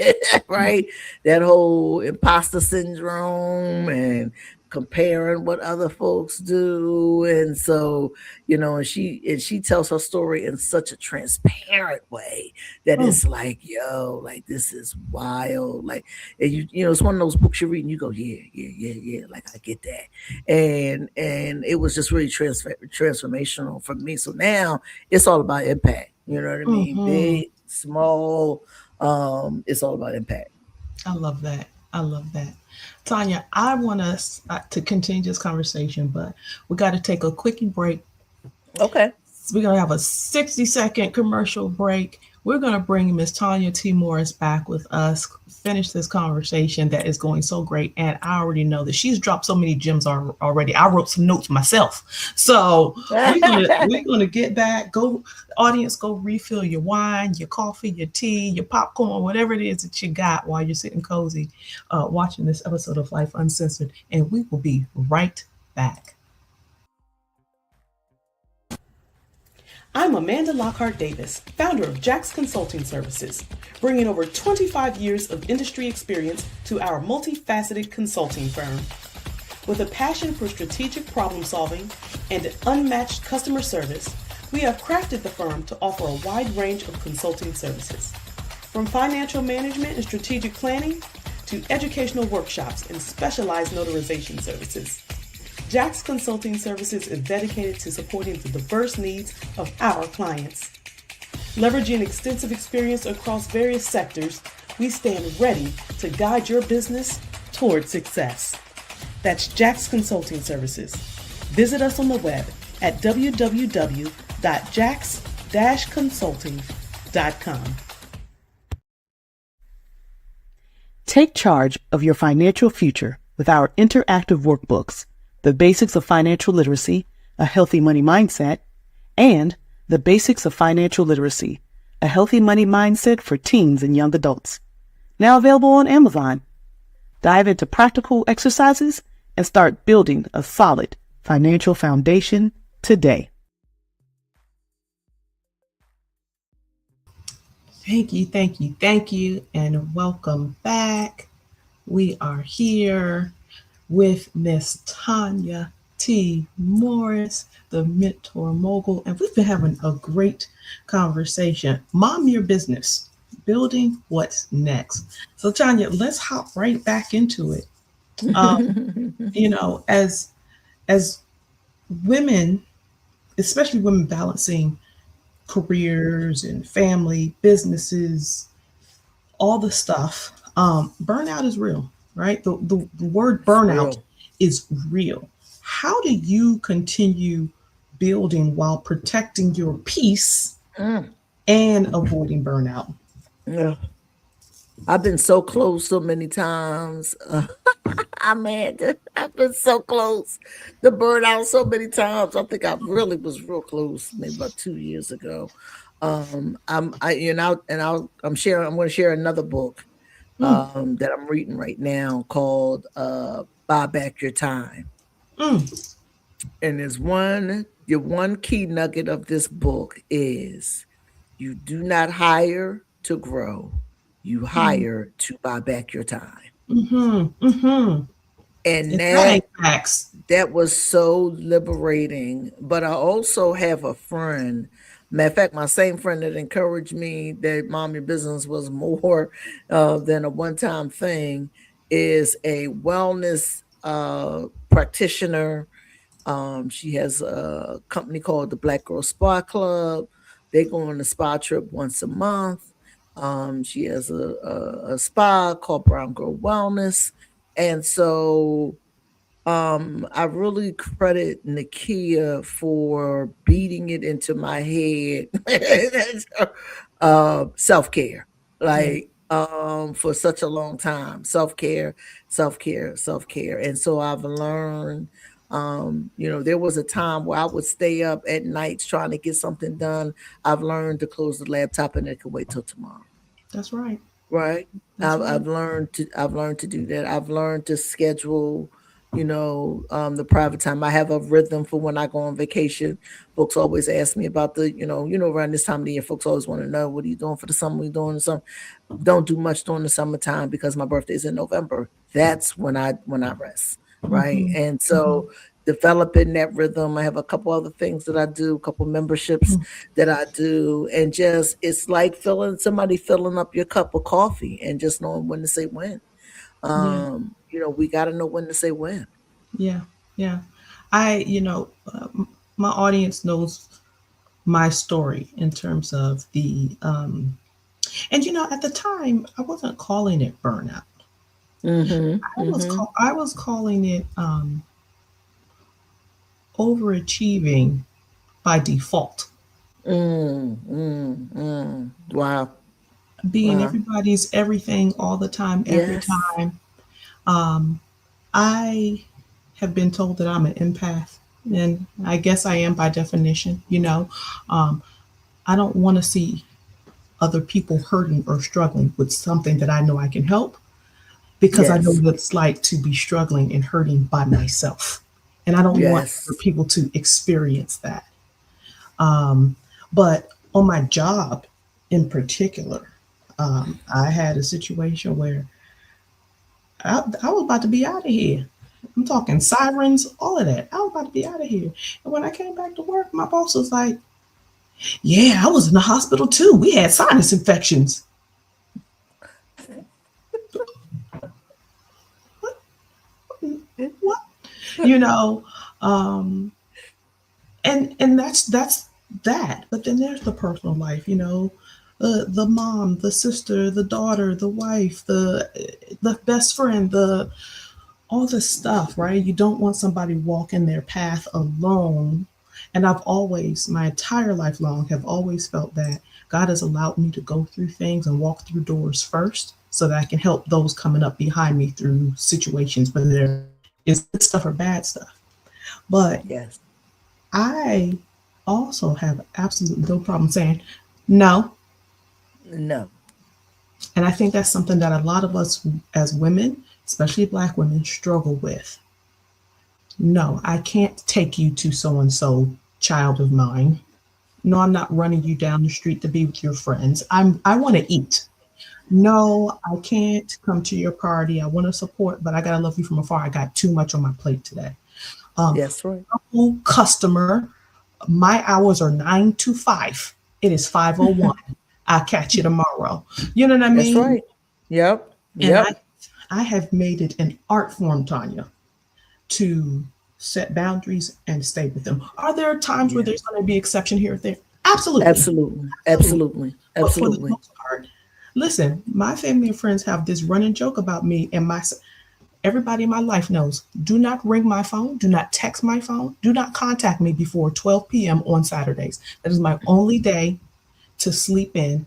Right? That whole imposter syndrome and comparing what other folks do. And so, and she tells her story in such a transparent way that Mm. it's like, yo, like this is wild. Like, and it's one of those books you read and you go, yeah, yeah, yeah, yeah. Like I get that. And it was just really transformational for me. So now it's all about impact. You know what I mean? Mhm. Big, small, it's all about impact. I love that. I love that. Tanya, I want us to continue this conversation, but we got to take a quickie break. Okay. We're going to have a 60-second commercial break. We're going to bring Miss Tanya T. Morris back with us, finish this conversation that is going so great. And I already know that she's dropped so many gems already. I wrote some notes myself. So we're gonna get back. Go, audience, go refill your wine, your coffee, your tea, your popcorn, whatever it is that you got while you're sitting cozy, watching this episode of Life Uncensored. And we will be right back. I'm Amanda Lockhart Davis, founder of Jax Consulting Services, bringing over 25 years of industry experience to our multifaceted consulting firm. With a passion for strategic problem solving and unmatched customer service, we have crafted the firm to offer a wide range of consulting services. From financial management and strategic planning to educational workshops and specialized notarization services. Jax Consulting Services is dedicated to supporting the diverse needs of our clients. Leveraging extensive experience across various sectors, we stand ready to guide your business toward success. That's Jax Consulting Services. Visit us on the web at www.jax-consulting.com. Take charge of your financial future with our interactive workbooks, The Basics of Financial Literacy, A Healthy Money Mindset, and The Basics of Financial Literacy, A Healthy Money Mindset for Teens and Young Adults. Now available on Amazon. Dive into practical exercises and start building a solid financial foundation today. Thank you, thank you, thank you, and welcome back. We are here with Miss Tanya T. Morris, the mentor mogul, and we've been having a great conversation. Mom Your Business, building what's next. So Tanya, let's hop right back into it. As women, especially women balancing careers and family, businesses, all the stuff, burnout is real, right? The word burnout is real. How do you continue building while protecting your peace and avoiding burnout? Yeah. I've been so close so many times. Amanda, I've been so close to burn out so many times. I think I really was real close, maybe about 2 years ago. I'm going to share another book that I'm reading right now called Buy Back Your Time. And your one key nugget of this book is you do not hire to grow, you hire to buy back your time. And that was so liberating. But I also have a friend, matter of fact, my same friend that encouraged me that Mom Your Business was more than a one-time thing, is a wellness practitioner. She has a company called the Black Girl Spa Club. They go on a spa trip once a month. She has a spa called Brown Girl Wellness. And so I really credit Nakia for beating it into my head self-care. For such a long time. Self-care. And so I've learned, there was a time where I would stay up at nights trying to get something done. I've learned to close the laptop and it can wait till tomorrow. That's right. Right. I've learned to do that. I've learned to schedule, the private time. I have a rhythm for when I go on vacation. Folks always ask me about around this time of the year, folks always want to know, what are you doing for the summer? What are you doing in the summer? Don't do much during the summertime because my birthday is in November. That's when I rest. Right. And so developing that rhythm. I have a couple other things that I do, a couple memberships that I do. And just, it's like somebody filling up your cup of coffee and just knowing when to say when. We got to know when to say when. Yeah. My audience knows my story in terms of the, at the time, I wasn't calling it burnout. I was calling it overachieving by default, Wow. being Wow. everybody's everything all the time, every Yes. time. I have been told that I'm an empath, and I guess I am by definition. Um, I don't want to see other people hurting or struggling with something that I know I can help, because I know Yes. what it's like to be struggling and hurting by myself. And I don't want other Yes. people to experience that. But on my job in particular, I had a situation where I was about to be out of here. I'm talking sirens, all of that. I was about to be out of here. And when I came back to work, my boss was like, "Yeah, I was in the hospital too. We had sinus infections." What? You know, um, and that's that. But then there's the personal life. The mom, the sister, the daughter, the wife, the best friend, the all this stuff, right? You don't want somebody walking their path alone. And I've always, my entire life long, have always felt that God has allowed me to go through things and walk through doors first so that I can help those coming up behind me through situations, whether there is good stuff or bad stuff. But Yes. I also have absolutely no problem saying no. No. And I think that's something that a lot of us as women, especially Black women, struggle with. No, I can't take you to so and so, child of mine. No, I'm not running you down the street to be with your friends. I want to eat. No, I can't come to your party. I want to support, but I gotta love you from afar. I got too much on my plate today. Yes, right. Customer, my hours are 9 to 5. It is 5:01. I'll catch you tomorrow. You know what I That's mean? right. Yep. And Yep. I have made it an art form, Tanya, to set boundaries and stay with them. Are there times where Yeah. there's going to be exception here or there? Absolutely. Absolutely. Absolutely. Absolutely. But for the Absolutely. most part, listen, my family and friends have this running joke about me, and my everybody in my life knows, do not ring my phone, do not text my phone, do not contact me before 12 p.m. on Saturdays. That is my only day to sleep in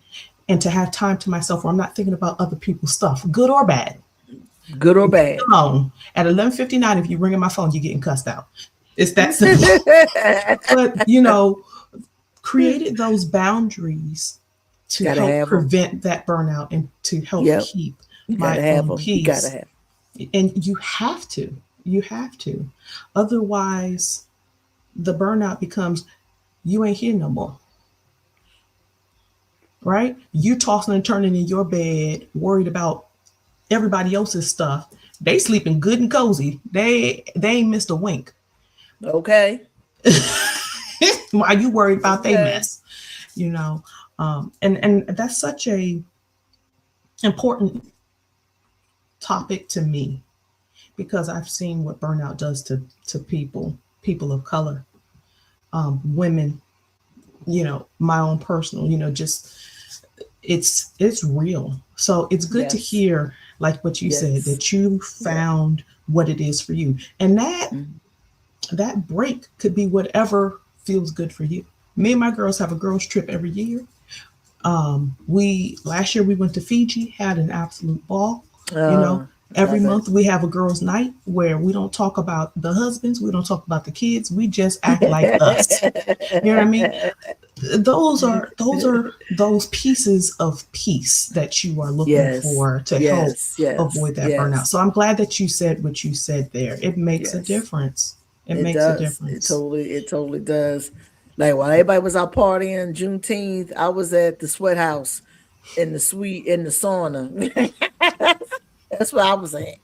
and to have time to myself where I'm not thinking about other people's stuff, good or bad. Good or bad. Alone at 11:59, if you're ringing my phone, you're getting cussed out. It's that simple. But created those boundaries to Gotta help have them. prevent that burnout and to help Yep. keep You my gotta have own them. You gotta peace. have. And you have to. You have to. Otherwise, the burnout becomes you ain't here no more. Right? You tossing and turning in your bed, worried about everybody else's stuff. They sleeping good and cozy. They ain't missed a wink. Okay. Why you worried about they Okay. mess? You know, and that's such a important topic to me because I've seen what burnout does to people of color, women. My own personal. Just it's real. So it's good to Yes. hear, like what you said, Yes. that you Yeah. found what it is for you, and Mhm. that break could be whatever feels good for you. Me and my girls have a girls trip every year. We last year we went to Fiji, had an absolute ball. You know, every Love it. month we have a girls' night where we don't talk about the husbands, we don't talk about the kids, we just act like us. You know what I mean? Those are those pieces of peace that you are looking Yes. for to help Yes. Yes. avoid that burnout. Yes. So I'm glad that you said what you said there. It makes a Yes. difference. It It makes a does. It difference. totally. It totally does. Like while everybody was out partying Juneteenth, I was at the sweat house in the suite in the sauna. That's where I was at.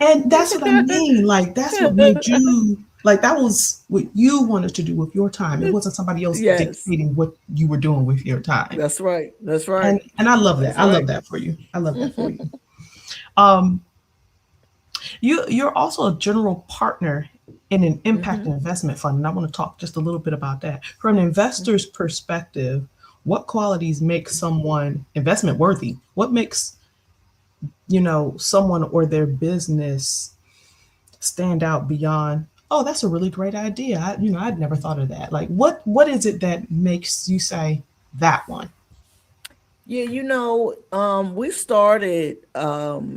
And that's what I mean. Like that's what made you like that was what you wanted to do with your time. It wasn't somebody else Yes. dictating what you were doing with your time. That's right. That's right. And I love that. That's I love right. that for you. I love that for you. Um, you're also a general partner in an impact Hmm. investment fund, and I want to talk just a little bit about that. From an investor's perspective, what qualities make someone investment worthy? What makes someone or their business stand out beyond, oh, that's a really great idea. I'd never thought of that. Like, what is it that makes you say that one? Yeah, we started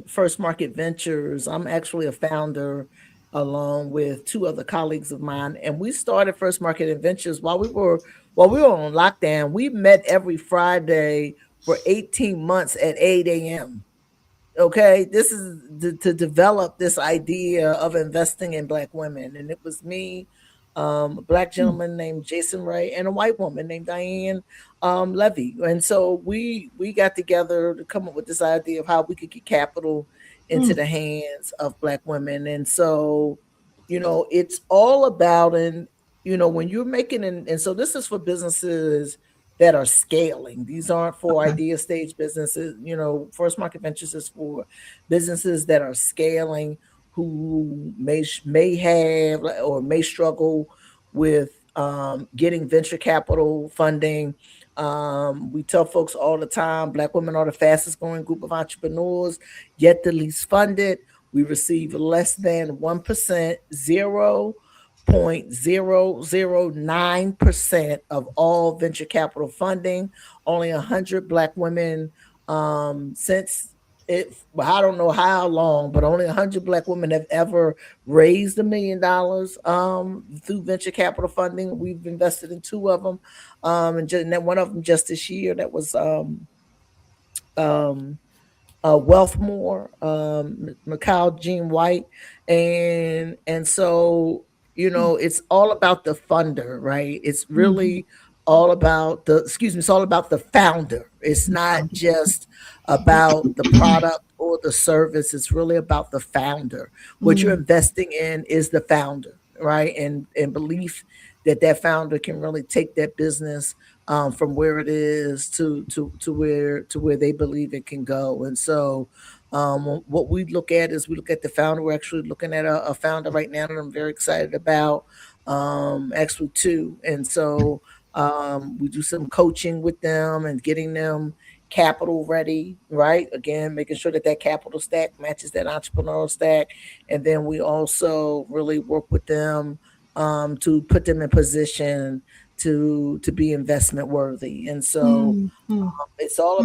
First Market Ventures. I'm actually a founder along with two other colleagues of mine, and we started First Market Ventures while we were on lockdown. We met every Friday for 18 months at 8 a.m. Okay, this is to develop this idea of investing in Black women, and it was me, a Black Hmm. gentleman named Jason Ray, and a white woman named Diane Levy. And so we got together to come up with this idea of how we could get capital into Mm. the hands of Black women. And so, it's all about, and when you're making, and so this is for businesses that are scaling. These aren't for Okay. idea stage businesses. First Market Ventures is for businesses that are scaling, who may have or may struggle with getting venture capital funding. We tell folks all the time, Black women are the fastest growing group of entrepreneurs, yet the least funded. We receive less than 1%, 0.009% of all venture capital funding. Only 100 Black women, since well, I don't know how long, but only 100 Black women have ever raised $1 million through venture capital funding. We've invested in two of them, and then one of them just this year. That was um, Wealthmore, Macau Jean White, and so it's all about the funder, right? It's Mm-hmm. really all about it's all about the founder. It's not just about the product or the service. It's really about the founder. What you're Mm. investing in is the founder, right? And belief that that founder can really take that business from where it is to where they believe it can go. And so, what we look at is we look at the founder. We're actually looking at a founder right now that I'm very excited about. Actually, two, and so we do some coaching with them and getting them capital ready, right? Again, making sure that that capital stack matches that entrepreneurial stack, and then we also really work with them to put them in position to be investment worthy. And so Mm. Mm. Mm. it's all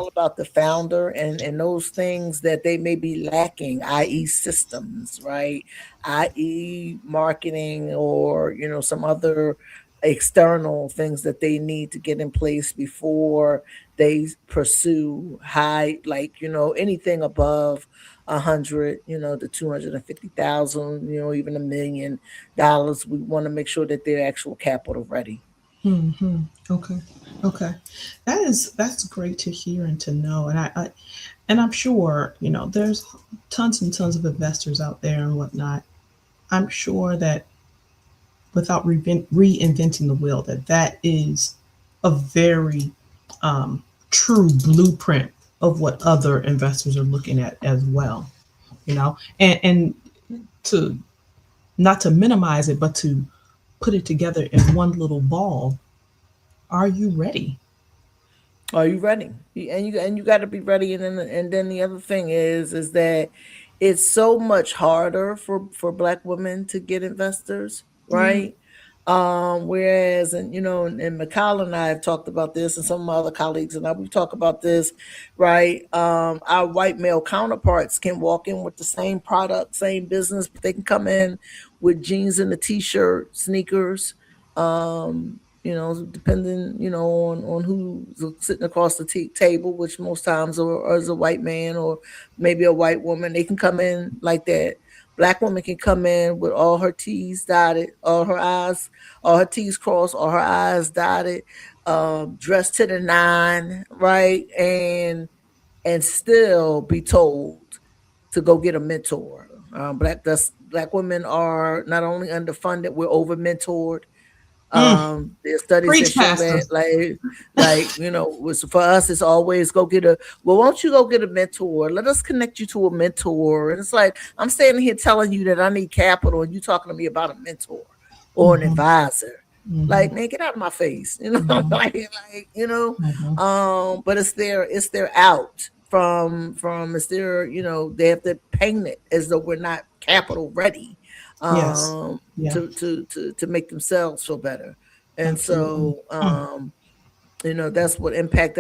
about the founder and those things that they may be lacking, i.e. systems, right? i.e. marketing, or some other external things that they need to get in place before they pursue high, like anything above 100, to 250,000, even $1 million. We want to make sure that they're actual capital ready. Mm-hmm. Okay. Okay. That's great to hear and to know. And I'm sure, there's tons and tons of investors out there and whatnot. I'm sure that without reinventing the wheel, that is a very true blueprint of what other investors are looking at as well. And to not to minimize it, but to put it together in one little ball. Are you ready? Are you ready? And you got to be ready. And then the other thing is that it's so much harder for Black women to get investors, Yeah. right? Whereas, and McCall and I have talked about this, and some of my other colleagues and I, we've talked about this, right? Our white male counterparts can walk in with the same product, same business, but they can come in with jeans and a t-shirt, sneakers, depending, on who's sitting across the table, which most times is a white man or maybe a white woman. They can come in like that. Black woman can come in with all her T's dotted, all her T's crossed, all her I's dotted, dressed to the nine, right? And still be told to go get a mentor. Black women are not only underfunded, we're over mentored. Mm. There's studies that Preach, show Pastor. that, for us, it's always go get a. Well, won't you go get a mentor? Let us connect you to a mentor. And it's like I'm standing here telling you that I need capital, and you talking to me about a mentor or an Mm-hmm. advisor. Mm-hmm. Like, man, get out of my face, Mm-hmm. like, Mm-hmm. but it's their out. from is there, they have to paint it as though we're not capital ready, Yes. um Yeah. to make themselves feel better. And Absolutely. so that's where impact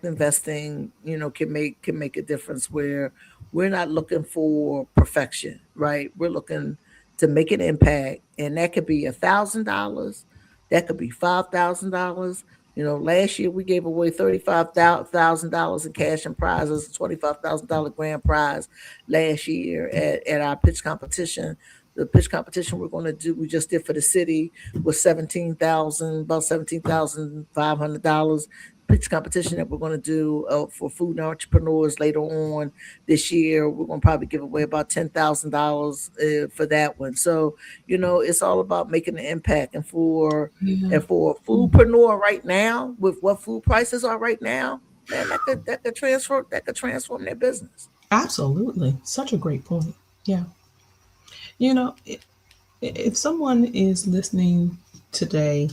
investing, can make a difference, where we're not looking for perfection, right? We're looking to make an impact, and that could be $1,000, that could be $5,000. Last year we gave away $35,000 in cash and prizes, a $25,000 grand prize last year at our pitch competition. The pitch competition we just did for the city was about $17,500. Pitch competition that we're going to do for food and entrepreneurs later on this year. We're going to probably give away about $10,000 for that one. So it's all about making an impact, and for Yeah. and for a foodpreneur right now, with what food prices are right now, man, that could transform their business. Absolutely. Such a great point. Yeah. You know, if someone is listening today,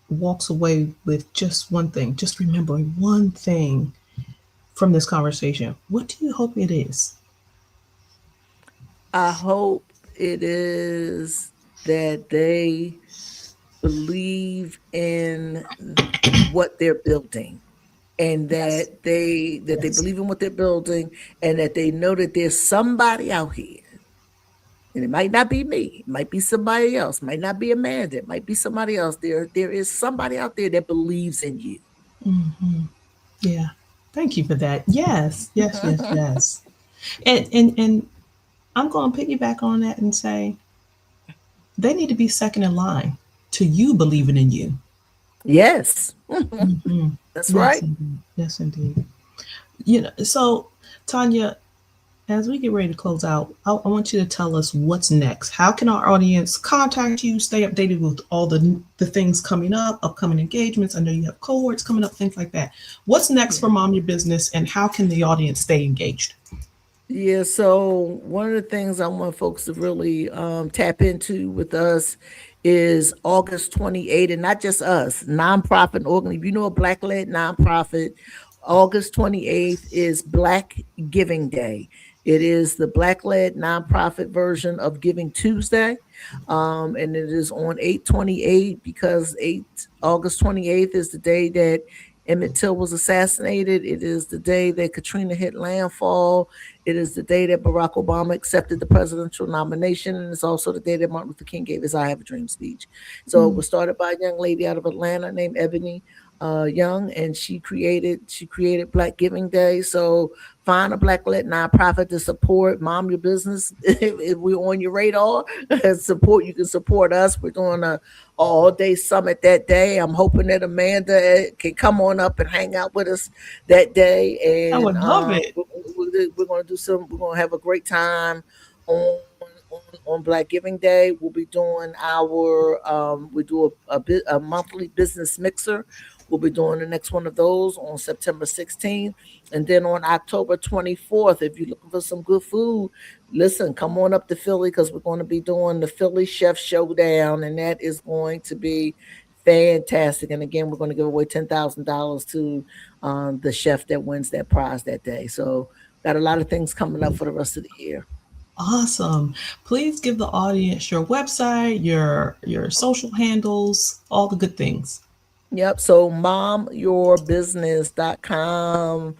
walks away with just one thing, just remembering one thing from this conversation, what do you hope it is? I hope it is that they believe in what they're building, and Yes. that they Yes. believe in what they're building, and that they know that there's somebody out here, and it might not be me, it might be somebody else, might not be Amanda, it might be somebody else. There is somebody out there that believes in you. Hmm. Yeah. Thank you for that. Yes. Yes. Yes. Yes. And I'm going to piggyback on that and say they need to be second in line to you believing in you. Yes. Hmm. That's Yes, right. indeed. Yes, indeed. So Tanya, as we get ready to close out, I want you to tell us what's next. How can our audience contact you, stay updated with all the things coming up, upcoming engagements? I know you have cohorts coming up, things like that. What's next for Yeah. Mom Your Business, and how can the audience stay engaged? Yeah, so one of the things I want folks to really tap into with us is August 28th, and not just us, nonprofit organ. If you know a Black led nonprofit, August 28th is Black Giving Day. It is the Black led nonprofit version of Giving Tuesday. And it is on 8/28, because August 28th is the day that Emmett Till was assassinated. It is the day that Katrina hit landfall. It is the day that Barack Obama accepted the presidential nomination, and it's also the day that Martin Luther King gave his "I Have a Dream" speech. So it Mm. was started by a young lady out of Atlanta named Ebony Young, and she created Black Giving Day. So find a Black-led nonprofit to support. Mom Your Business. If we're on your radar, support. You can support us. We're doing a all-day summit that day. I'm hoping that Amanda can come on up and hang out with us that day, I and would love it. we're going to do some. We're going to have a great time on on Black Giving Day. We'll be doing we do a monthly business mixer. We'll be doing the next one of those on September 16th. And then on October 24th, if you're looking for some good food, listen, come on up to Philly, because we're going to be doing the Philly Chef Showdown, and that is going to be fantastic. And again, we're going to give away $10,000 to the chef that wins that prize that day. So, got a lot of things coming up for the rest of the year. Awesome. Please give the audience your website, your social handles, all the good things. Yep. So momyourbusiness.com.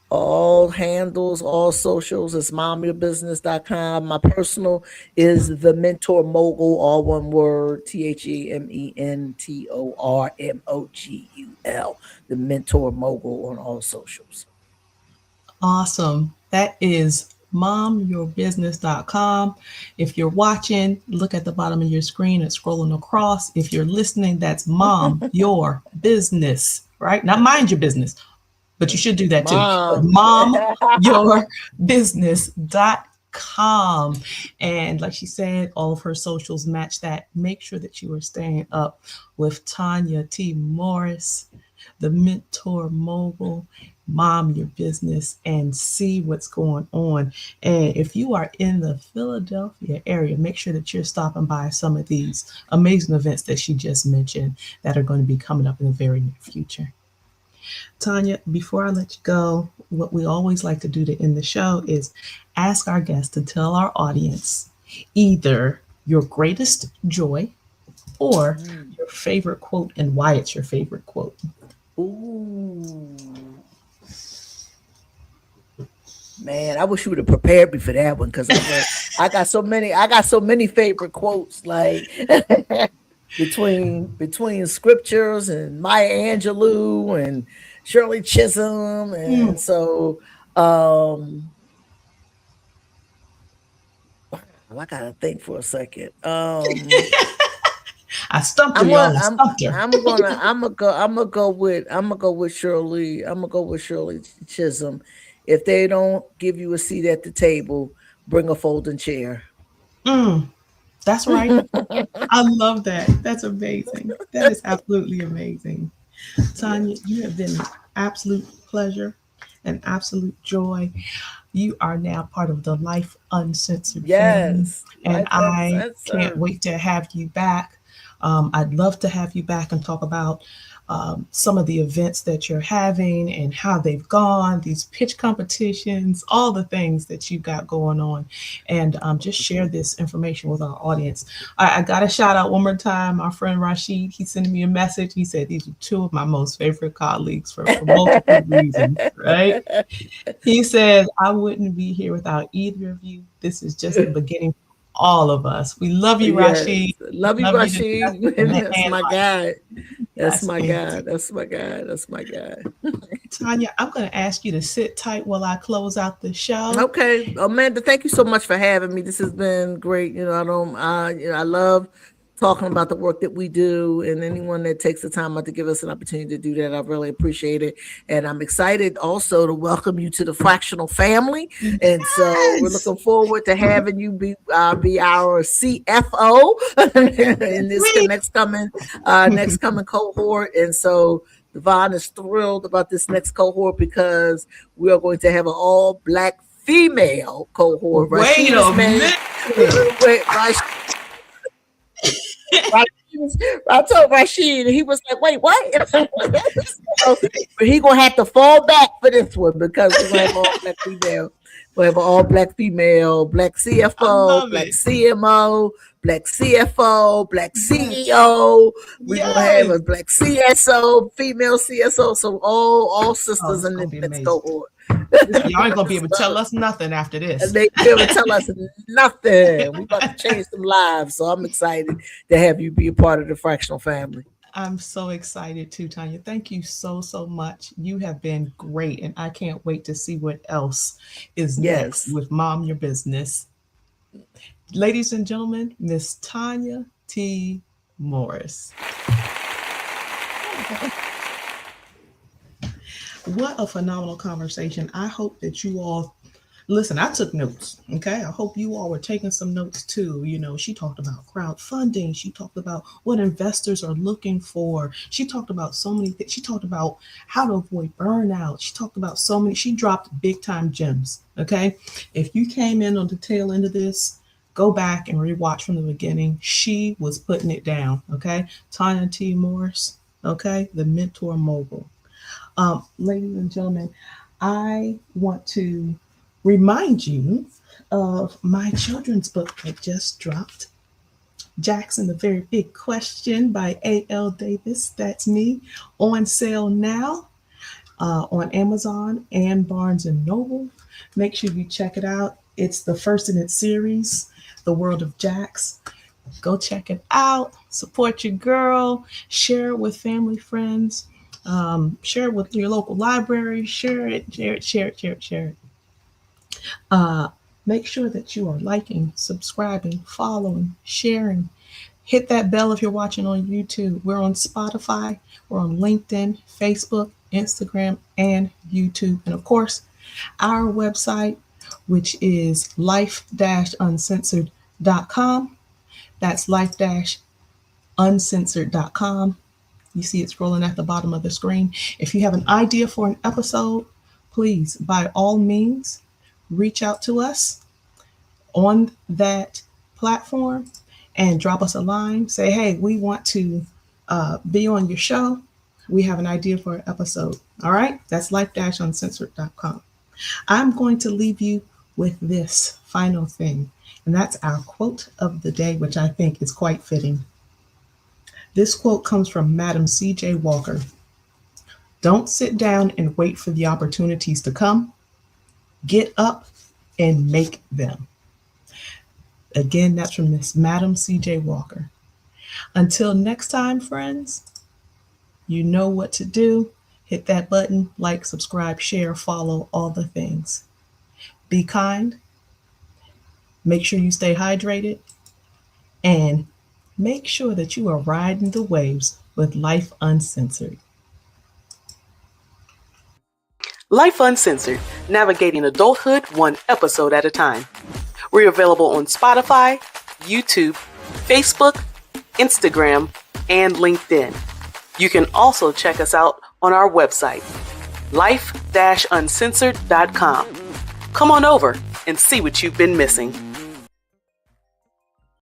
All handles, all socials is momyourbusiness.com. My personal is the Mentor Mogul, all one word, TheMentorMogul, the Mentor Mogul on all socials. Awesome. That is momyourbusiness.com. If you're watching, look at the bottom of your screen. It's scrolling across. If you're listening, that's mom your business, right? Not mind your business, but you should do that too. But Mom. momyourbusiness.com. And like she said, all of her socials match that. Make sure that you are staying up with Tanya T. Morris, the Mentor Mogul, Mom Your Business, and see what's going on. And if you are in the Philadelphia area, make sure that you're stopping by some of these amazing events that she just mentioned that are going to be coming up in the very near future. Tanya, before I let you go, what we always like to do to end the show is ask our guests to tell our audience either your greatest joy or your favorite quote and why it's your favorite quote. Ooh. Man, I wish you would have prepared me for that one because I got so many favorite quotes like between scriptures and Maya Angelou and Shirley Chisholm, and so I gotta think for a second. I stumped her, y'all. I stumped her. I'm gonna go with Shirley Chisholm. If they don't give you a seat at the table, bring a folding chair. That's right. I love that. That's amazing. That is absolutely amazing. Tanya, you have been an absolute pleasure, an absolute joy. You are now part of the Life Uncensored family, and I can't wait to have you back. I'd love to have you back and talk about some of the events that you're having and how they've gone, these pitch competitions, all the things that you've got going on, and just share this information with our audience. I got to shout out one more time our friend Rashid. He sent me a message. He said these are two of my most favorite colleagues for multiple reasons, right? He said, I wouldn't be here without either of you. This is just the beginning for all of us. We love you, Rashid. Love you, Rashid. That's my guy. That's Yes, my guy. indeed. That's my guy. That's my guy. Tanya, I'm going to ask you to sit tight while I close out the show. Okay, Amanda, thank you so much for having me. This has been great. I love talking about the work that we do, and anyone that takes the time out to give us an opportunity to do that, I really appreciate it. And I'm excited also to welcome you to the Fractional family. And so we're looking forward to having you be our CFO in this next coming cohort. And so Devon is thrilled about this next cohort because we are going to have an all Black female cohort. Wait a minute. I told Rashid, and he was like, "Wait, what?" So, but he gonna have to fall back for this one because we're gonna have all Black female. We have an all Black female, Black CFO, Black CMO, Black CFO, Black CEO. We're gonna have a Black CSO, female CSO. So all sisters in the next cohort. Y'all ain't gonna be able to tell us nothing after this. They be able to tell us nothing. We about to change some lives. So I'm excited to have you be a part of the Fractional family. I'm so excited too, Tanya. Thank you so much. You have been great, and I can't wait to see what else is next with Mom Your Business. Ladies and gentlemen, Miss Tanya T. Morris. What a phenomenal conversation. I hope that you all listen. I took notes. Okay. I hope you all were taking some notes too. You know, she talked about crowdfunding. She talked about what investors are looking for. She talked about so many things. She talked about how to avoid burnout. She talked about so many. She dropped big time gems. Okay. If you came in on the tail end of this, go back and rewatch from the beginning. She was putting it down. Okay. Tanya T. Morris. Okay. The mentor mogul. Ladies and gentlemen, I want to remind you of my children's book that just dropped, Jackson, the Very Big Question by A.L. Davis. That's me, on sale now on Amazon and Barnes & Noble. Make sure you check it out. It's the first in its series, The World of Jax. Go check it out. Support your girl. Share it with family, friends. Share it with your local library. Share it. Make sure that you are liking, subscribing, following, sharing. Hit that bell if you're watching on YouTube. We're on Spotify. We're on LinkedIn, Facebook, Instagram, and YouTube. And of course, our website, which is life-uncensored.com. That's life-uncensored.com. You see it scrolling at the bottom of the screen. If you have an idea for an episode, please, by all means, reach out to us on that platform and drop us a line. Say, hey, we want to be on your show. we have an idea for an episode. All right, that's life-uncensored.com. I'm going to leave you with this final thing, and that's our quote of the day, which I think is quite fitting. This quote comes from Madam C.J. Walker. Don't sit down and wait for the opportunities to come. Get up and make them. Again, that's from Miss Madam C.J. Walker. Until next time, friends, you know what to do. Hit that button, like, subscribe, share, follow, all the things. Be kind. Make sure you stay hydrated. And make sure that you are riding the waves with Life Uncensored. Life Uncensored, navigating adulthood one episode at a time. We're available on Spotify, YouTube, Facebook, Instagram, and LinkedIn. You can also check us out on our website, life-uncensored.com. Come on over and see what you've been missing.